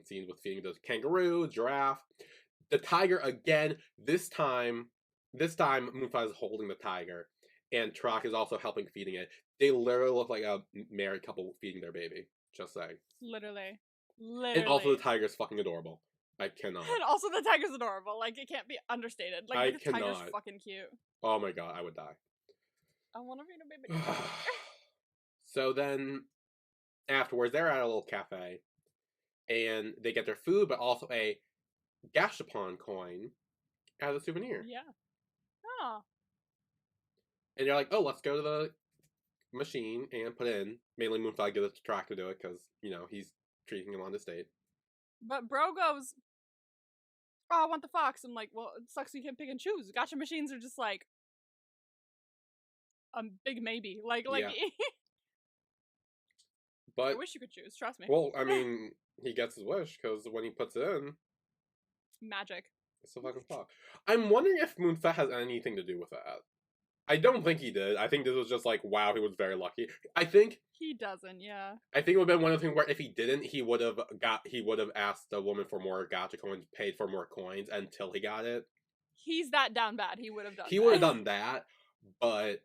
scenes with feeding the kangaroo, giraffe, the tiger again. This time Moonfa is holding the tiger, and Tarak is also helping feeding it. They literally look like a married couple feeding their baby. Just saying. Literally. And also the tiger's fucking adorable. I cannot. And also the tiger's adorable. Like, it can't be understated. Like, the tiger's cannot. fucking cute. Oh my god, I would die. I want to read a baby tiger. So then, afterwards, they're at a little cafe, and they get their food, but also a Gashapon coin as a souvenir. Yeah. Oh. And they're like, oh, let's go to the machine and put in. Mainly Moonfa gives it to Tarak to do it, because, you know, he's treating him on this date. But bro goes, "Oh, I want the fox." I'm like, well, it sucks you can't pick and choose. Gacha machines are just like a big maybe. Like Yeah. But I wish you could choose, trust me. Well, I mean, he gets his wish, because when he puts it in, magic. It's a fucking fuck. I'm wondering if Moonfa has anything to do with that. I don't think he did. I think this was just like, wow, he was very lucky. I think he doesn't. Yeah. I think it would have been one of the things where if he didn't, he would have asked the woman for more gacha coins, paid for more coins until he got it. He's that down bad. He would have done. He would have done that, but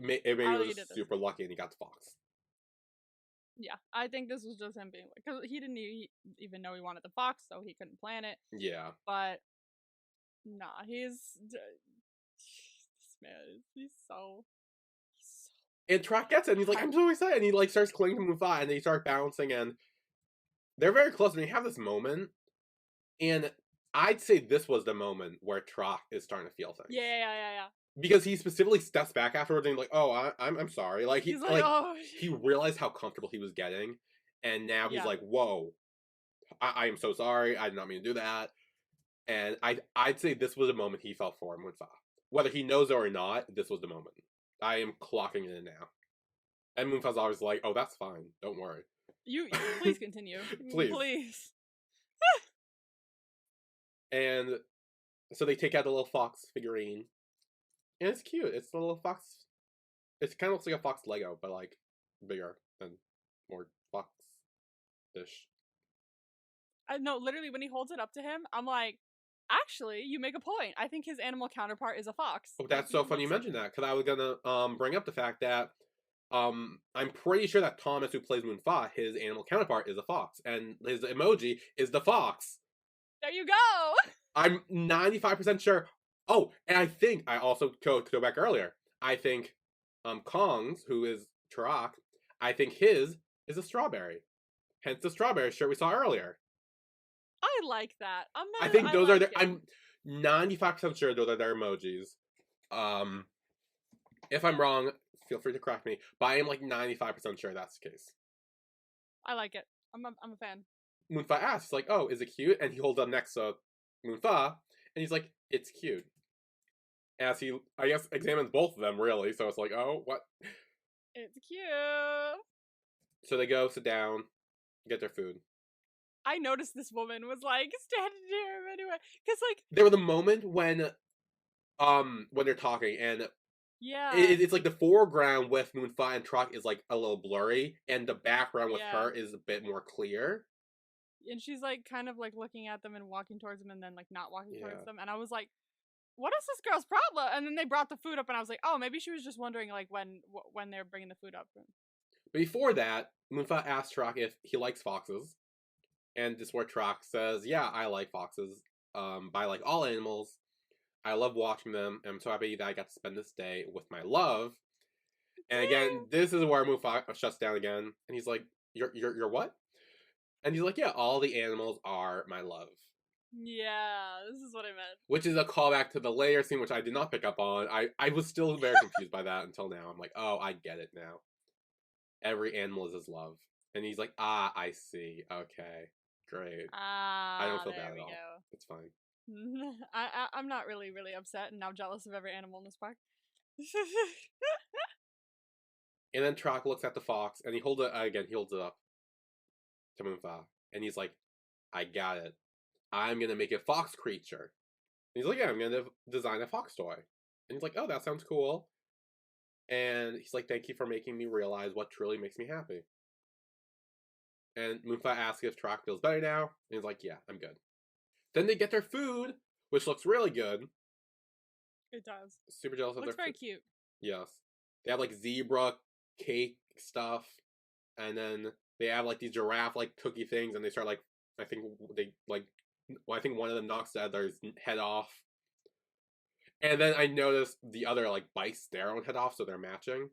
maybe it was just super lucky and he got the fox. Yeah, I think this was just him being like, because he didn't even know he wanted the fox, so he couldn't plan it. Yeah. But nah, this man, he's so. And Tarak gets it, and he's like, I'm so excited, and he like starts clinging to Moonfa, and they start bouncing, and they're very close, and they have this moment, and I'd say this was the moment where Tarak is starting to feel things. Yeah. Because he specifically steps back afterwards and like, oh, I'm sorry. Like he's like oh. He realized how comfortable he was getting, and now he's like, whoa, I am so sorry. I did not mean to do that. And I'd say this was a moment he felt for Moonfa. Whether he knows it or not, this was the moment. I am clocking it in now. And Moonfa's always like, oh, that's fine. Don't worry. You please continue. Please. And so they take out the little fox figurine. And it's cute. It's the little fox. It kind of looks like a fox Lego, but like bigger and more fox-ish. I know, literally, when he holds it up to him, I'm like, actually, you make a point. I think his animal counterpart is a fox. Oh, that's so funny you mentioned that, because I was gonna bring up the fact that I'm pretty sure that Thomas, who plays Moonfa, his animal counterpart is a fox, and his emoji is the fox. There you go. I'm 95% sure. Oh, and I think I also to go back earlier. I think Kong's, who is Turok, I think his is a strawberry. Hence the strawberry shirt we saw earlier. I like that. I think those are like their, I'm 95% sure those are their emojis. If I'm wrong, feel free to correct me, but I am like 95% sure that's the case. I like it. I'm a fan. Moonfa asks, like, oh, is it cute? And he holds up next to Moonfa, and he's like, it's cute. As he, I guess, examines both of them, really, so it's like, oh, what? It's cute. So they go, sit down, get their food. I noticed this woman was, like, standing there anyway. Because, like... There was a moment when they're talking, and yeah, it's like the foreground with Moonfa and Turok is, like, a little blurry, and the background with her is a bit more clear. And she's, like, kind of, like, looking at them and walking towards them and then, like, not walking towards them. And I was like, what is this girl's problem? And then they brought the food up and I was like, oh, maybe she was just wondering, like, when they're bringing the food up. But before that, Moonfa asks Turok if he likes foxes. And this is where Turok says, yeah, I like foxes. But I like all animals. I love watching them. And I'm so happy that I got to spend this day with my love. And again, this is where Moonfa shuts down again. And he's like, you're what? And he's like, yeah, all the animals are my love. Yeah, this is what I meant. Which is a callback to the later scene, which I did not pick up on. I was still very confused by that until now. I'm like, oh, I get it now. Every animal is his love. And he's like, ah, I see. Okay, great. I don't feel bad at all. Go. It's fine. I'm not really upset and now jealous of every animal in this park. And then Turok looks at the fox, and he holds it up to Moonfa. And he's like, I got it. I'm going to make a fox creature. And he's like, yeah, I'm going to design a fox toy. And he's like, oh, that sounds cool. And he's like, thank you for making me realize what truly makes me happy. And Moonfa asks if Turok feels better now. And he's like, yeah, I'm good. Then they get their food, which looks really good. It does. Super jealous of their food. Looks very cute. Yes. They have like zebra cake stuff. And then they have like these giraffe like cookie things. And they start like, I think one of them knocks the other's head off. And then I noticed the other, like, bites their own head off, so they're matching.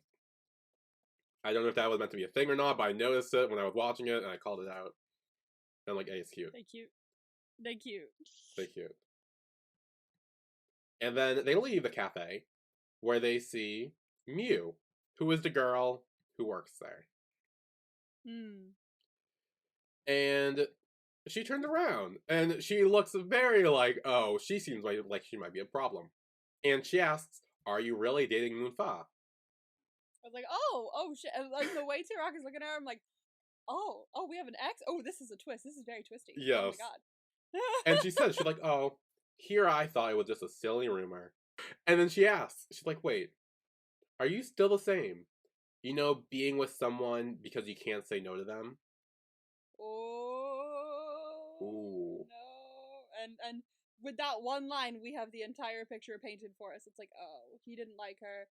I don't know if that was meant to be a thing or not, but I noticed it when I was watching it, and I called it out. And I'm like, hey, it's cute. They're cute. They're cute. They're cute. And then they leave the cafe, where they see Mew, who is the girl who works there. And she turns around, and she looks very like, oh, she seems like she might be a problem. And she asks, are you really dating Moonfa? I was like, oh, shit. And, like, the way Turok is looking at her, I'm like, oh, we have an ex? Oh, this is a twist. This is very twisty. Yes. Oh, my God. And she says, she's like, oh, here I thought it was just a silly rumor. And then she asks, she's like, wait, are you still the same? You know, being with someone because you can't say no to them? Oh. Ooh. No. And with that one line, we have the entire picture painted for us. It's like, oh, he didn't like her,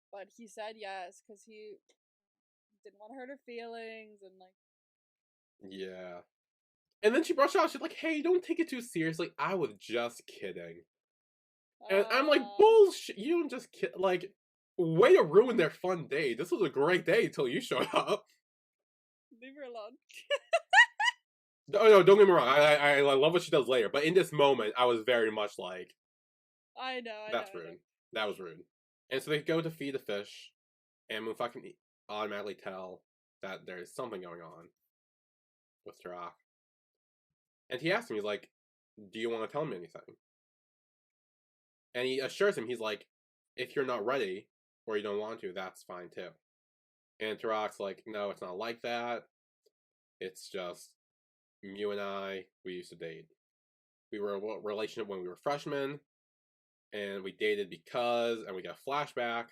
but he said yes because he didn't want to hurt her feelings and like. Yeah. And then she brushed off. She's like, hey, don't take it too seriously. I was just kidding. And I'm like, bullshit. You don't just kid. Like, way to ruin their fun day. This was a great day until you showed up. Leave her alone. Oh, no, don't get me wrong. I love what she does later. But in this moment, I was very much like, I know. That's rude. That was rude. And so they go to feed the fish. And Moonfa can automatically tell that there's something going on with Turok. And he asks him, he's like, do you want to tell me anything? And he assures him, he's like, if you're not ready, or you don't want to, that's fine too. And Turok's like, no, it's not like that. It's just, Mew and I, we used to date. We were in a relationship when we were freshmen, and we dated because, and we got a flashback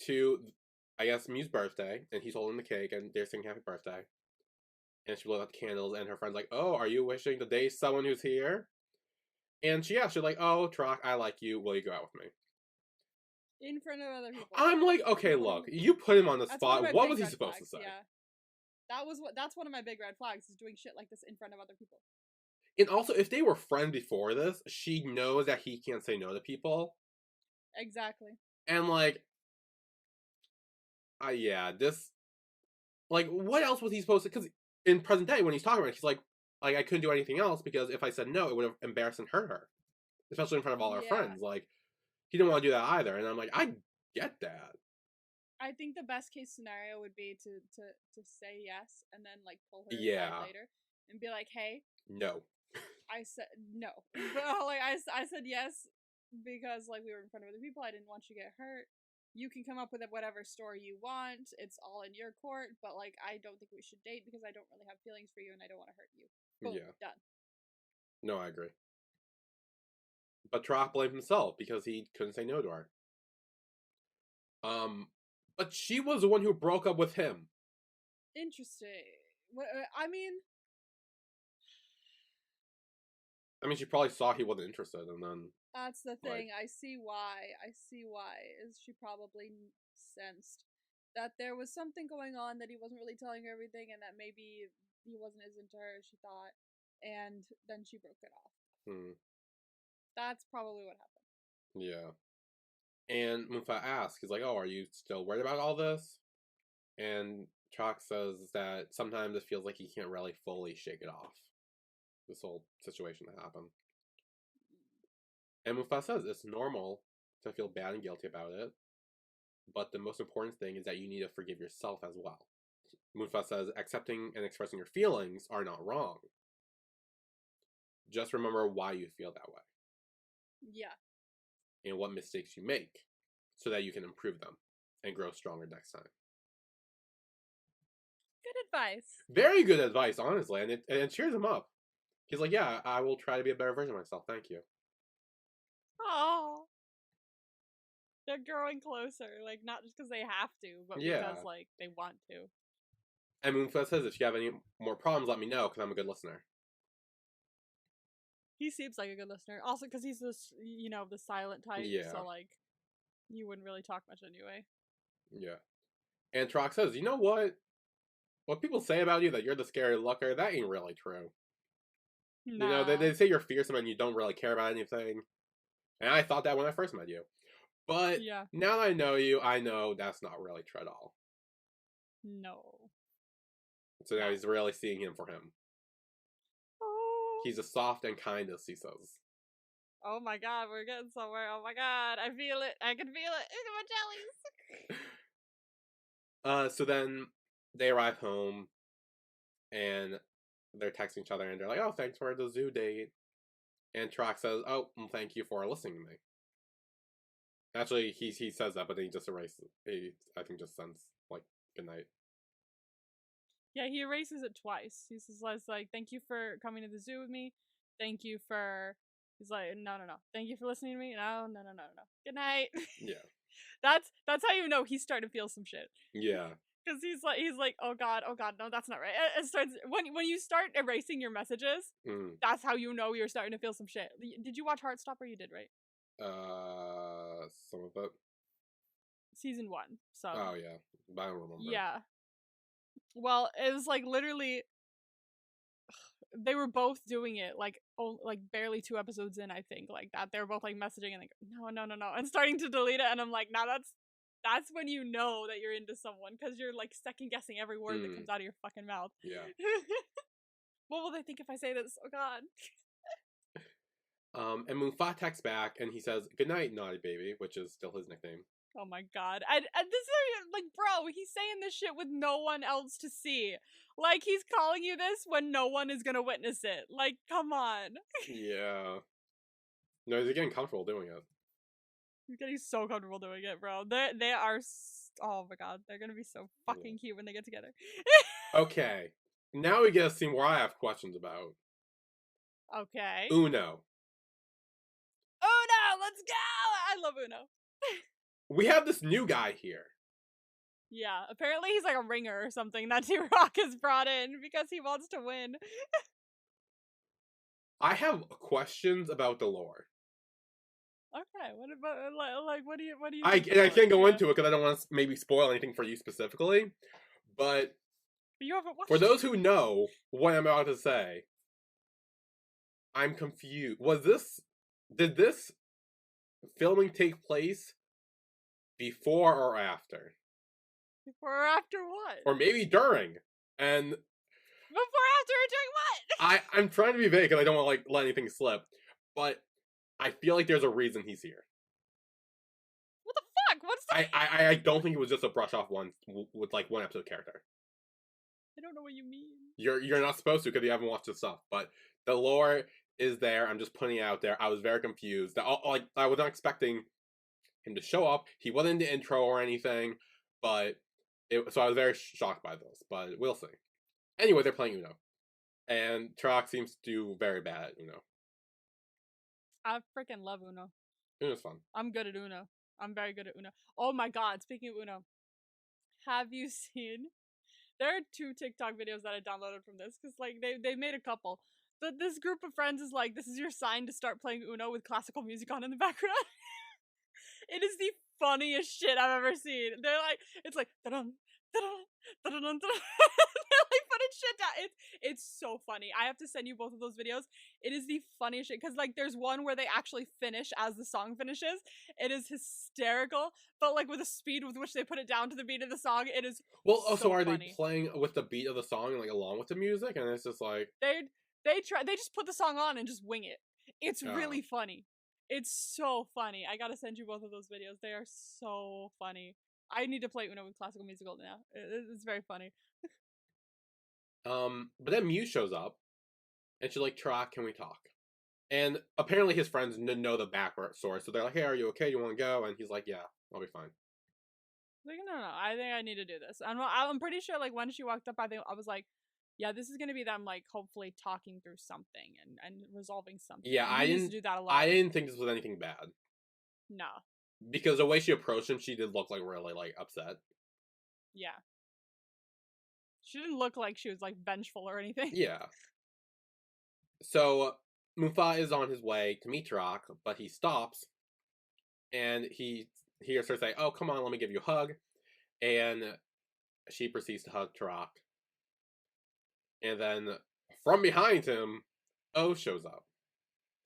to, I guess, Mew's birthday, and he's holding the cake, and they're singing happy birthday. And she blows out the candles, and her friend's like, oh, are you wishing to date someone who's here? And she's like, oh, Turok, I like you. Will you go out with me? In front of other people. I'm like, okay, look, you put him on the spot. What was he supposed to say? Yeah. That's one of my big red flags, is doing shit like this in front of other people. And also, if they were friends before this, she knows that he can't say no to people. Exactly. And like, this, like, what else was he supposed to? Because in present day, when he's talking about it, he's like, I couldn't do anything else because if I said no, it would have embarrassed and hurt her, especially in front of all our friends. Like, he didn't want to do that either. And I'm like, I get that. I think the best case scenario would be to say yes and then like pull her aside later and be like, hey, no. I said no. But like I said yes because like we were in front of other people. I didn't want you to get hurt. You can come up with whatever story you want. It's all in your court. But like I don't think we should date because I don't really have feelings for you and I don't want to hurt you. Boom, done. No, I agree. But Trock blamed himself because he couldn't say no to her. But she was the one who broke up with him. Interesting. I mean, she probably saw he wasn't interested, and then... That's the thing. Like, I see why. Is she probably sensed that there was something going on, that he wasn't really telling her everything, and that maybe he wasn't as into her as she thought, and then she broke it off. That's probably what happened. Yeah. And Mufa asks, he's like, oh, are you still worried about all this? And Trock says that sometimes it feels like he can't really fully shake it off. This whole situation that happened. And Mufa says it's normal to feel bad and guilty about it, but the most important thing is that you need to forgive yourself as well. Mufa says accepting and expressing your feelings are not wrong. Just remember why you feel that way. Yeah. And what mistakes you make so that you can improve them and grow stronger next time. Good advice. Very good advice, honestly, and it cheers him up. He's like, yeah, I will try to be a better version of myself. Thank you. Oh, they're growing closer. Like, not just because they have to, but because, like, they want to. And Moonfest says, if you have any more problems, let me know, because I'm a good listener. He seems like a good listener. Also, because he's this, the silent type. Yeah. So, like, you wouldn't really talk much anyway. Yeah. And Trock says, you know what? What people say about you, that you're the scary looker, that ain't really true. No. They say you're fearsome and you don't really care about anything. And I thought that when I first met you. But now that I know you, I know that's not really true at all. No. So now he's really seeing him for him. Oh. He's as soft and kind as he says. Oh my god, we're getting somewhere. Oh my god, I feel it. I can feel it in my jellies. So then they arrive home and they're texting each other and they're like, oh, thanks for the zoo date. And Trock says, oh, thank you for listening to me. Actually, he says that, but then he just erases it. I think just sends, like, good night. Yeah, he erases it twice. He says, like, thank you for coming to the zoo with me. Thank you for... He's like, no. Thank you for listening to me. No. Good night. Yeah. That's how you know he's starting to feel some shit. Yeah. Because he's like, oh god, no, that's not right. It starts when you start erasing your messages. That's how you know you're starting to feel some shit. Did you watch Heartstopper? You did, right? Some of it. Season 1. So. Oh yeah, but I don't remember. Yeah. Well, it was like literally. They were both doing it like barely 2 episodes in, I think, like that. They were both like messaging and like no, and starting to delete it, and I'm like, nah, that's when you know that you're into someone, because you're like second guessing every word that comes out of your fucking mouth. Yeah. What will they think if I say this? Oh god. And Moonfa texts back and he says, good night, naughty baby, which is still his nickname. Oh my god. And this is like, bro, he's saying this shit with no one else to see. Like, he's calling you this when no one is gonna witness it. Like, come on. Yeah. No, he's getting comfortable doing it. He's getting so comfortable doing it, bro. They are... Oh my god. They're gonna be so fucking cute when they get together. Okay. Now we get a scene where I have questions about. Okay. Uno, let's go! I love Uno. We have this new guy here. Yeah, apparently he's like a ringer or something that T-Rock has brought in because he wants to win. I have questions about the lore. Okay, what about like what do you? I can't go into it because I don't want to maybe spoil anything for you specifically, but you haven't watched for those who know what I'm about to say, I'm confused. Did this filming take place before or after? Before or after what? Or maybe during. And Before, after, or during what? I'm trying to be vague because I don't want to like let anything slip, but I feel like there's a reason he's here. What the fuck? What's the... I don't think it was just a brush off one with like one episode character. I don't know what you mean. You're not supposed to because you haven't watched the stuff, but the lore is there. I'm just putting it out there. I was very confused. Like I was not expecting him to show up. He wasn't in the intro or anything, but so I was very shocked by this. But we'll see. Anyway, they're playing Uno, and Turok seems to do very bad at Uno. I freaking love Uno. Uno's fun. I'm good at Uno. I'm very good at Uno. Oh my god, speaking of Uno, have you seen? There are 2 TikTok videos that I downloaded from this, because like they made a couple. But this group of friends is like, this is your sign to start playing Uno with classical music on in the background. It is the funniest shit I've ever seen. They're like, it's like, da-dun, da-dun, da-dun, da-dun. They're like putting shit down. It's so funny. I have to send you both of those videos. It is the funniest shit, because like there's one where they actually finish as the song finishes. It is hysterical, but like with the speed with which they put it down to the beat of the song, it is well. So Also, are funny. they playing with the beat of the song and like along with the music? And it's just like they just put the song on and just wing it. It's really funny. It's so funny. I gotta send you both of those videos. They are so funny. I need to play Uno with classical music now. It's very funny. But then Mew shows up, and she's like, Turok, can we talk? And apparently his friends know the back source, so they're like, hey, are you okay? You want to go? And he's like, yeah, I'll be fine. Like, no, I think I need to do this. I'm pretty sure, like, when she walked up, I was like, yeah, this is gonna be them, like, hopefully talking through something and resolving something. Yeah, I didn't do that a lot. I didn't think this was anything bad. No. Because the way she approached him, she did look like really like upset. Yeah. She didn't look like she was like vengeful or anything. Yeah. So Mufa is on his way to meet Turok, but he stops, and he hears her say, "Oh, come on, let me give you a hug," and she proceeds to hug Turok. And then from behind him, O shows up.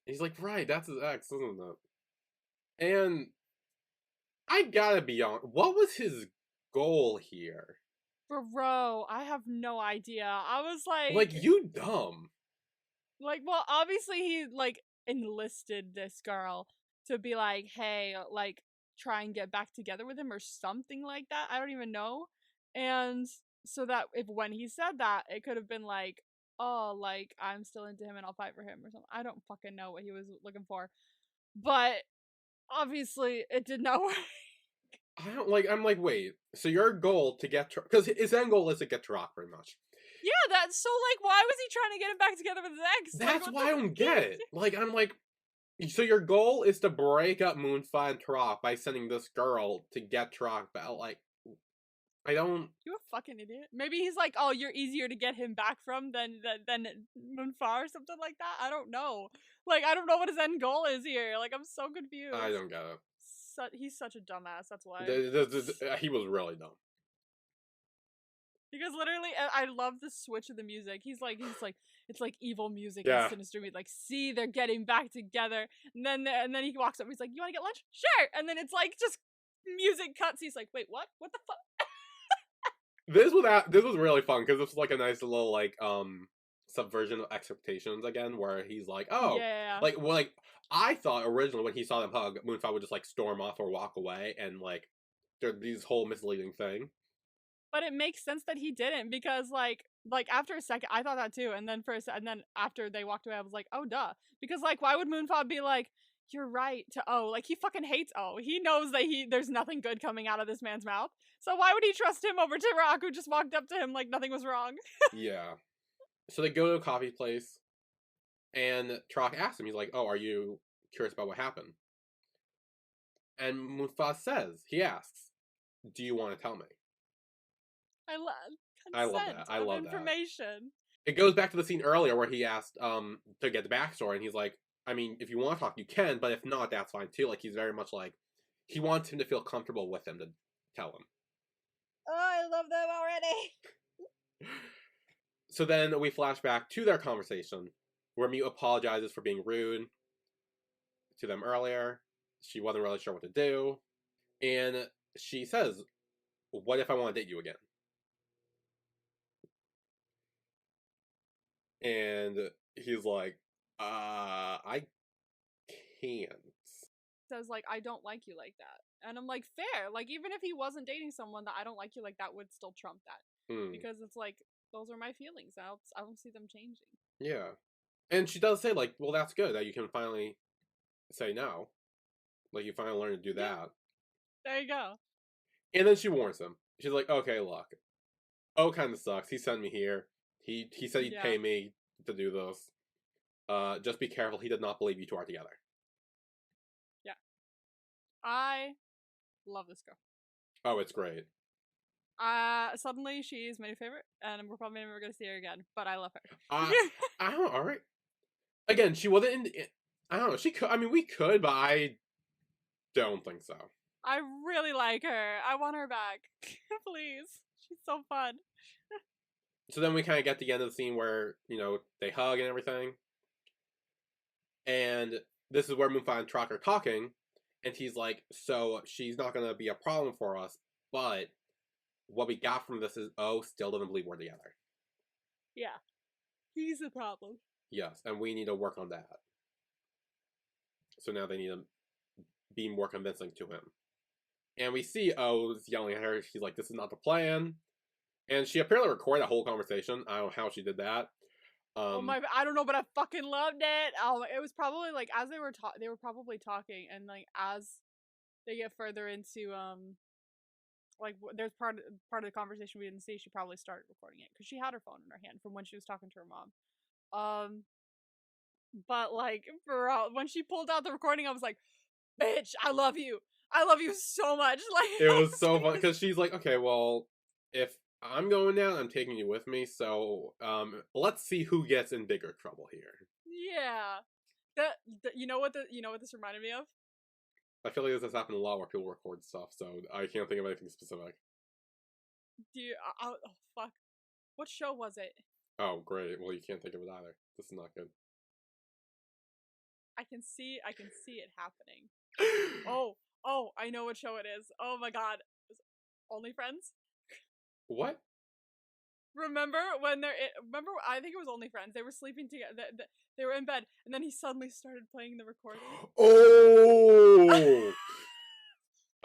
He's like, "Right, that's his ex, isn't it?" And I gotta be honest, what was his goal here? Bro, I have no idea. I was like, you dumb. Like, well, obviously he, like, enlisted this girl to be like, hey, like, try and get back together with him or something like that. I don't even know. And so that when he said that, it could have been like, oh, like, I'm still into him and I'll fight for him or something. I don't fucking know what he was looking for. But obviously it did not work. I'm like, wait, so your goal to get, because his end goal is to get Turok pretty much. Yeah, that's so, like, why was he trying to get him back together with his ex? That's like, why I don't get it. Like, I'm like, so your goal is to break up Moonfa and Turok by sending this girl to get Turok back. Like, I don't... You a fucking idiot. Maybe he's like, oh, you're easier to get him back from than Moonfa or something like that. I don't know. Like, I don't know what his end goal is here. Like, I'm so confused. I don't get it. He's such a dumbass, that's why. He was really dumb. Because literally, I love the switch of the music. He's like, it's like evil music Yeah. and sinister music. Like, see, they're getting back together. And then he walks up. He's like, you want to get lunch? Sure. And then it's like just music cuts. He's like, wait, what? What the fuck? This was really fun because this was like a nice little like subversion of expectations again, where he's like, oh, yeah. like I thought originally when he saw them hug, Moonfa would just like storm off or walk away, and like there's this whole misleading thing. But it makes sense that he didn't, because like after a second, I thought that too, and then after they walked away, I was like, oh duh, because like why would Moonfa be like, you're right to O? Like, he fucking hates O. He knows that there's nothing good coming out of this man's mouth. So why would he trust him over Turok, who just walked up to him like nothing was wrong? Yeah. So they go to a coffee place, and Turok asks him, he's like, oh, are you curious about what happened? And Moonfa he asks, do you want to tell me? I love that. I love information. It goes back to the scene earlier where he asked to get the backstory, and he's like, I mean, if you want to talk, you can, but if not, that's fine too. Like, he's very much like, he wants him to feel comfortable with him to tell him. Oh, I love them already. So then we flash back to their conversation, where Mew apologizes for being rude to them earlier. She wasn't really sure what to do. And she says, "What if I want to date you again?" And he's like, I can't. Says like, I don't like you like that, and I'm like, fair. Like, even if he wasn't dating someone that I don't like you like that, would still trump that, because it's like, those are my feelings. I don't see them changing. Yeah, and she does say like, well, that's good that you can finally say no. Like, you finally learn to do that. There you go. And then she warns him. She's like, okay, look, O kind of sucks. He sent me here. He said he'd pay me to do this. Just be careful. He did not believe you two are together. Yeah. I love this girl. Oh, it's great. Suddenly she's my favorite, and we're probably never gonna see her again, but I love her. I don't know, alright. Again, she wasn't in, I don't know, she could, I mean, we could, but I don't think so. I really like her. I want her back. Please. She's so fun. So then we kind of get to the end of the scene where, you know, they hug and everything. And this is where Moonfa and Trock are talking. And he's like, so she's not going to be a problem for us, but what we got from this is, O still doesn't believe we're together. Yeah. He's the problem. Yes, and we need to work on that. So now they need to be more convincing to him. And we see O's yelling at her. She's like, this is not the plan. And she apparently recorded a whole conversation. I don't know how she did that. I don't know, but I fucking loved it. It was probably like, as they were probably talking, and like as they get further into like there's part of the conversation we didn't see. She probably started recording it because she had her phone in her hand from when she was talking to her mom. But like when she pulled out the recording, I was like, bitch, I love you so much. Like, it was so fun because she's like, okay, well, if I'm going down, I'm taking you with me. So let's see who gets in bigger trouble here. Yeah, you know what this reminded me of? I feel like this has happened a lot where people record stuff, so I can't think of anything specific. Oh fuck, what show was it? Oh great, well you can't think of it either. This is not good. I can see it happening. Oh, I know what show it is. Oh my god, Only Friends. What? Remember when remember, I think it was Only Friends. They were sleeping together. They were in bed, and then he suddenly started playing the recording. Oh.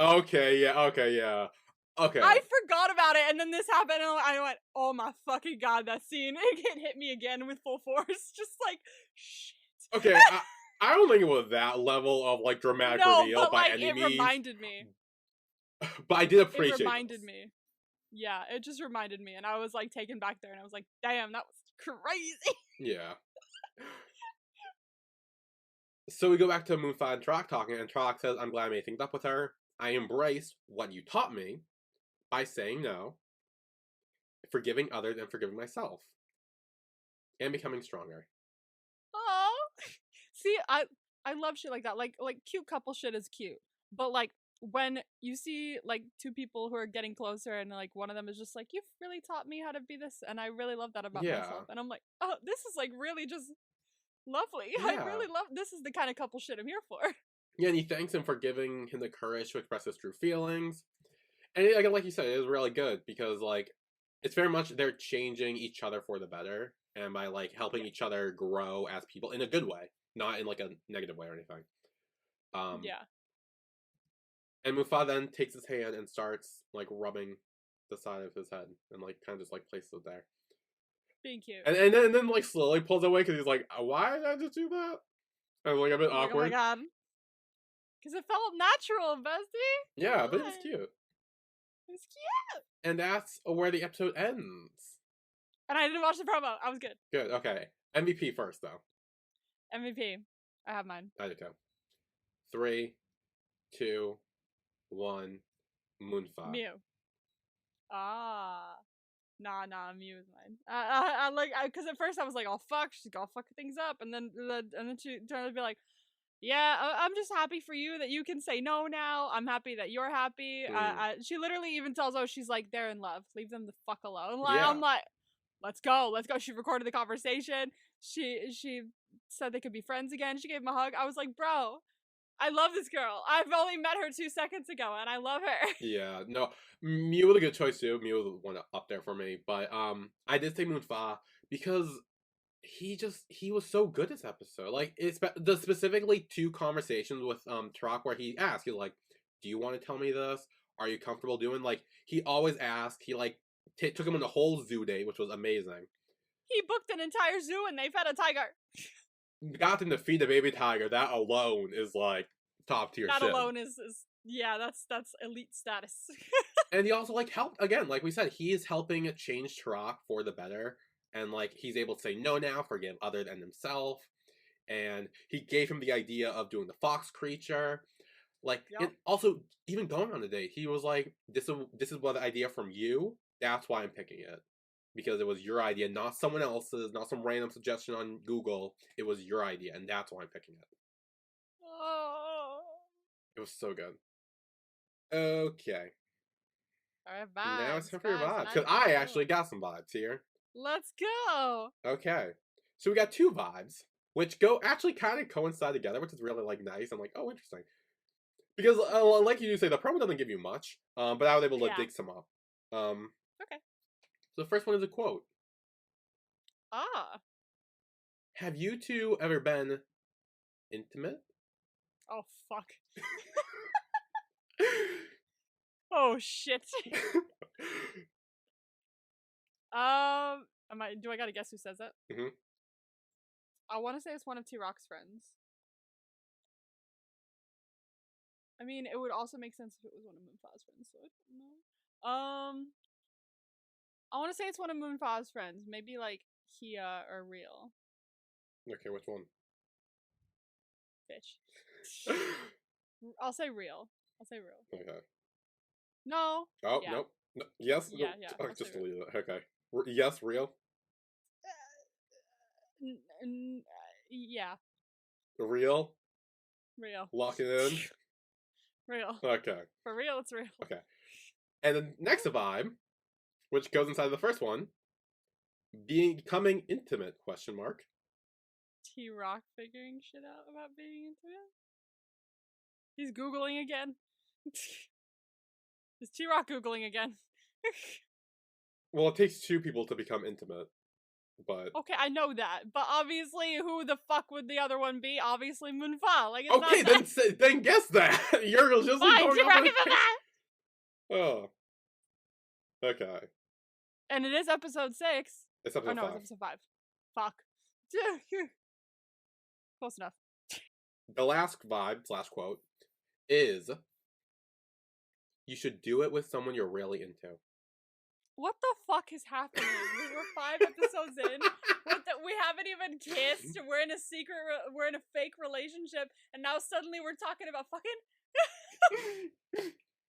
Okay, yeah. Okay. I forgot about it, and then this happened, and I went, "Oh my fucking god, that scene! It hit me again with full force." Just like, shit. Okay, I don't think it was that level of like dramatic reveal but, by like, any means. It reminded me. But I did appreciate it. It reminded me. Yeah, it just reminded me, and I was like taken back there, and I was like, damn, that was crazy. Yeah. So we go back to Moonfa and Trock talking, and Trock says, I'm glad I made things up with her. I embraced what you taught me by saying no, forgiving others, and forgiving myself. And becoming stronger. Oh, see, I love shit like that. Like cute couple shit is cute, but like when you see like two people who are getting closer, and like one of them is just like, you've really taught me how to be this, and I really love that about myself. And I'm like, oh, this is like really just lovely. Yeah. I really love this. Is the kind of couple shit I'm here for. Yeah, and he thanks him for giving him the courage to express his true feelings. And like you said, it was really good because like it's very much they're changing each other for the better, and by like helping each other grow as people in a good way, not in like a negative way or anything. Yeah. And Moonfa then takes his hand and starts like rubbing the side of his head and like kind of just like places it there. Being cute. And then like slowly pulls away because he's like, why did I just do that? And it was like a bit awkward. Oh my god. Because it felt natural, bestie. Yeah, but it was cute. It's cute. And that's where the episode ends. And I didn't watch the promo. I was good. Good, okay. MVP first, though. MVP. I have mine. I do too. 3, 2, 1. Moonfa. Mew. Nah, Mew is mine. I like, because at first I was like, oh fuck, she's gonna fuck things up, and then she turned to be like, yeah, I'm just happy for you that you can say no now. I'm happy that you're happy. She literally even tells, she's like, they're in love. Leave them the fuck alone. Like, yeah. I'm like, let's go. She recorded the conversation. She said they could be friends again. She gave him a hug. I was like, bro, I love this girl. I've only met her 2 seconds ago, and I love her. Yeah, no, Mew was a good choice too. Mew was one up there for me, but I did say Moonfa because he was so good this episode. Like it's the specifically 2 conversations with Turok where he asked, he's like, "Do you want to tell me this? Are you comfortable doing?" Like he always asked. He like took him on the whole zoo date, which was amazing. He booked an entire zoo and they fed a tiger. Got them to feed the baby tiger. That alone is like top tier. That shit. alone is yeah, that's elite status. And he also like helped again, like we said, he is helping change Turok for the better, and like he's able to say no now, forgive other than himself, and he gave him the idea of doing the fox creature. Like Yep. it also even going on the date, he was like, "This is what the idea from you. That's why I'm picking it." Because it was your idea, not someone else's, not some random suggestion on Google. It was your idea, and that's why I'm picking it. Oh. It was so good. Okay. Alright, Now it's vibes. time for your vibes. Vibes, Because vibes, I vibes. actually got some vibes here. Let's go. Okay. So we got 2 vibes, which go actually kind of coincide together, which is really like nice. I'm like, oh, interesting. Because like you say, the promo doesn't give you much, but I was able to Yeah. dig some up. Okay. So the first one is a quote. Ah. Have you 2 ever been intimate? Oh fuck. Oh shit. Do I gotta guess who says it? Mhm. I want to say it's one of T-Rock's friends. I mean, it would also make sense if it was one of Moonfa's friends, so I don't know. I want to say it's one of Moonfa's friends. Maybe like Kia or Real. Okay, which one? Bitch. I'll say Real. I'll say Real. Okay. No. Oh, Yeah. nope. No, yes? Yeah, No, yeah, oh, I'll just say delete it. Okay. Yes, real? Yeah. Real? Real. Lock it in? Real. Okay. For real, it's real. Okay. And then next vibe, which goes inside the first one, becoming intimate, question mark. T-Rock figuring shit out about being intimate? He's Googling again. Is T-Rock Googling again? Well, it takes 2 people to become intimate, but... Okay, I know that, but obviously who the fuck would the other one be? Obviously Moonfa. Like, it's Okay, not then guess that! You're just like, Fine, going T-Rock off is on- that! Oh. Okay. And it is episode 6. It's Oh episode no, 5. it's episode 5. Fuck. Close enough. The last vibe / quote is, you should do it with someone you're really into. What the fuck is happening? We're 5 episodes in. We haven't even kissed. We're in a secret. We're in a fake relationship, and now suddenly we're talking about fucking.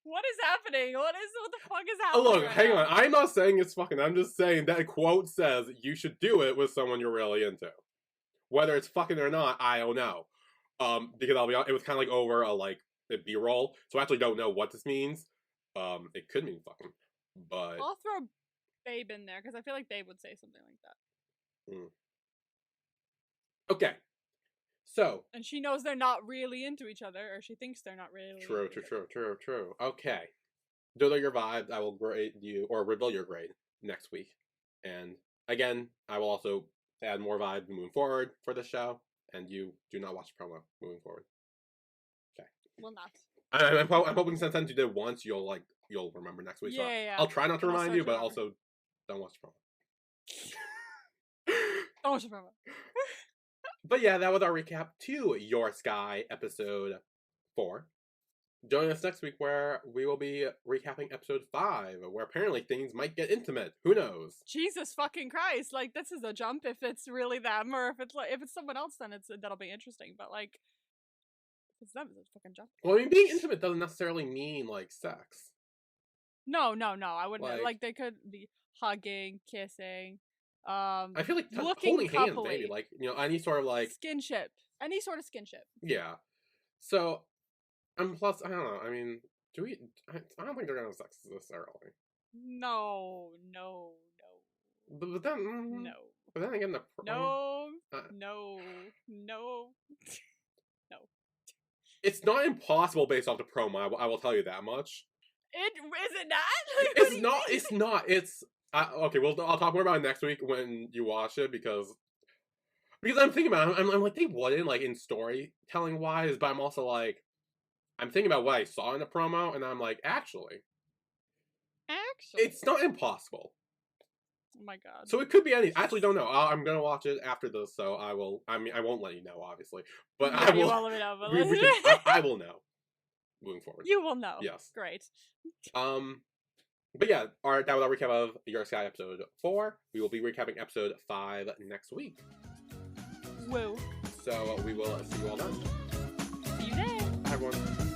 What is happening? What the fuck is Oh, happening? look, right hang now? on. I'm not saying it's fucking. I'm just saying that quote says you should do it with someone you're really into. Whether it's fucking or not, I don't know. Because I'll be honest, it was kind of like over a B-roll, so I actually don't know what this means. It could mean fucking, but I'll throw Babe in there because I feel like Babe would say something like that. Okay. So And she knows they're not really into each other, or she thinks they're not really. true. into each True. Okay. Those are your vibes. I will grade you or reveal your grade next week, and again, I will also add more vibes moving forward for the show. And you do not watch promo moving forward. Okay. Well, not. I'm hoping since you did once, you'll remember next week. So Yeah. I'll try not to I'll remind start you, to but remember. also don't watch promo. Don't watch the promo. But yeah, that was our recap to Your Sky episode 4. Join us next week where we will be recapping episode 5, where apparently things might get intimate. Who knows? Jesus fucking Christ! Like, this is a jump if it's really them, or if it's someone else, then that'll be interesting. But like, if it's them, it's a fucking jump. Well, I mean, being intimate doesn't necessarily mean sex. No. I wouldn't. Like- Like, they could be hugging, kissing, I feel like looking holding hands, coupley. maybe any sort of skinship, any sort of skinship. yeah. So, and plus, I don't know. I mean, I don't think they're gonna have sex this early. No. But then, No. But then again, No. uh, No. It's not impossible based off the promo. I will tell you that much. Is it not? It's not. It's not. It's okay. Well, I'll talk more about it next week when you watch it because I'm thinking about it. I'm like they wouldn't like in storytelling wise, but I'm also like I'm thinking about what I saw in the promo, and I'm like actually, it's not impossible. Oh my god. So it could be any. I actually don't know. I'm gonna watch it after this, so I will. I mean, I won't let you know, obviously, but yeah, I will. You won't let me know, but I will know moving forward. You will know. Yes. Great. But yeah, that was our recap of Your Sky episode 4. We will be recapping episode 5 next week. Woo. So we will see you all then. See you then. Bye, everyone.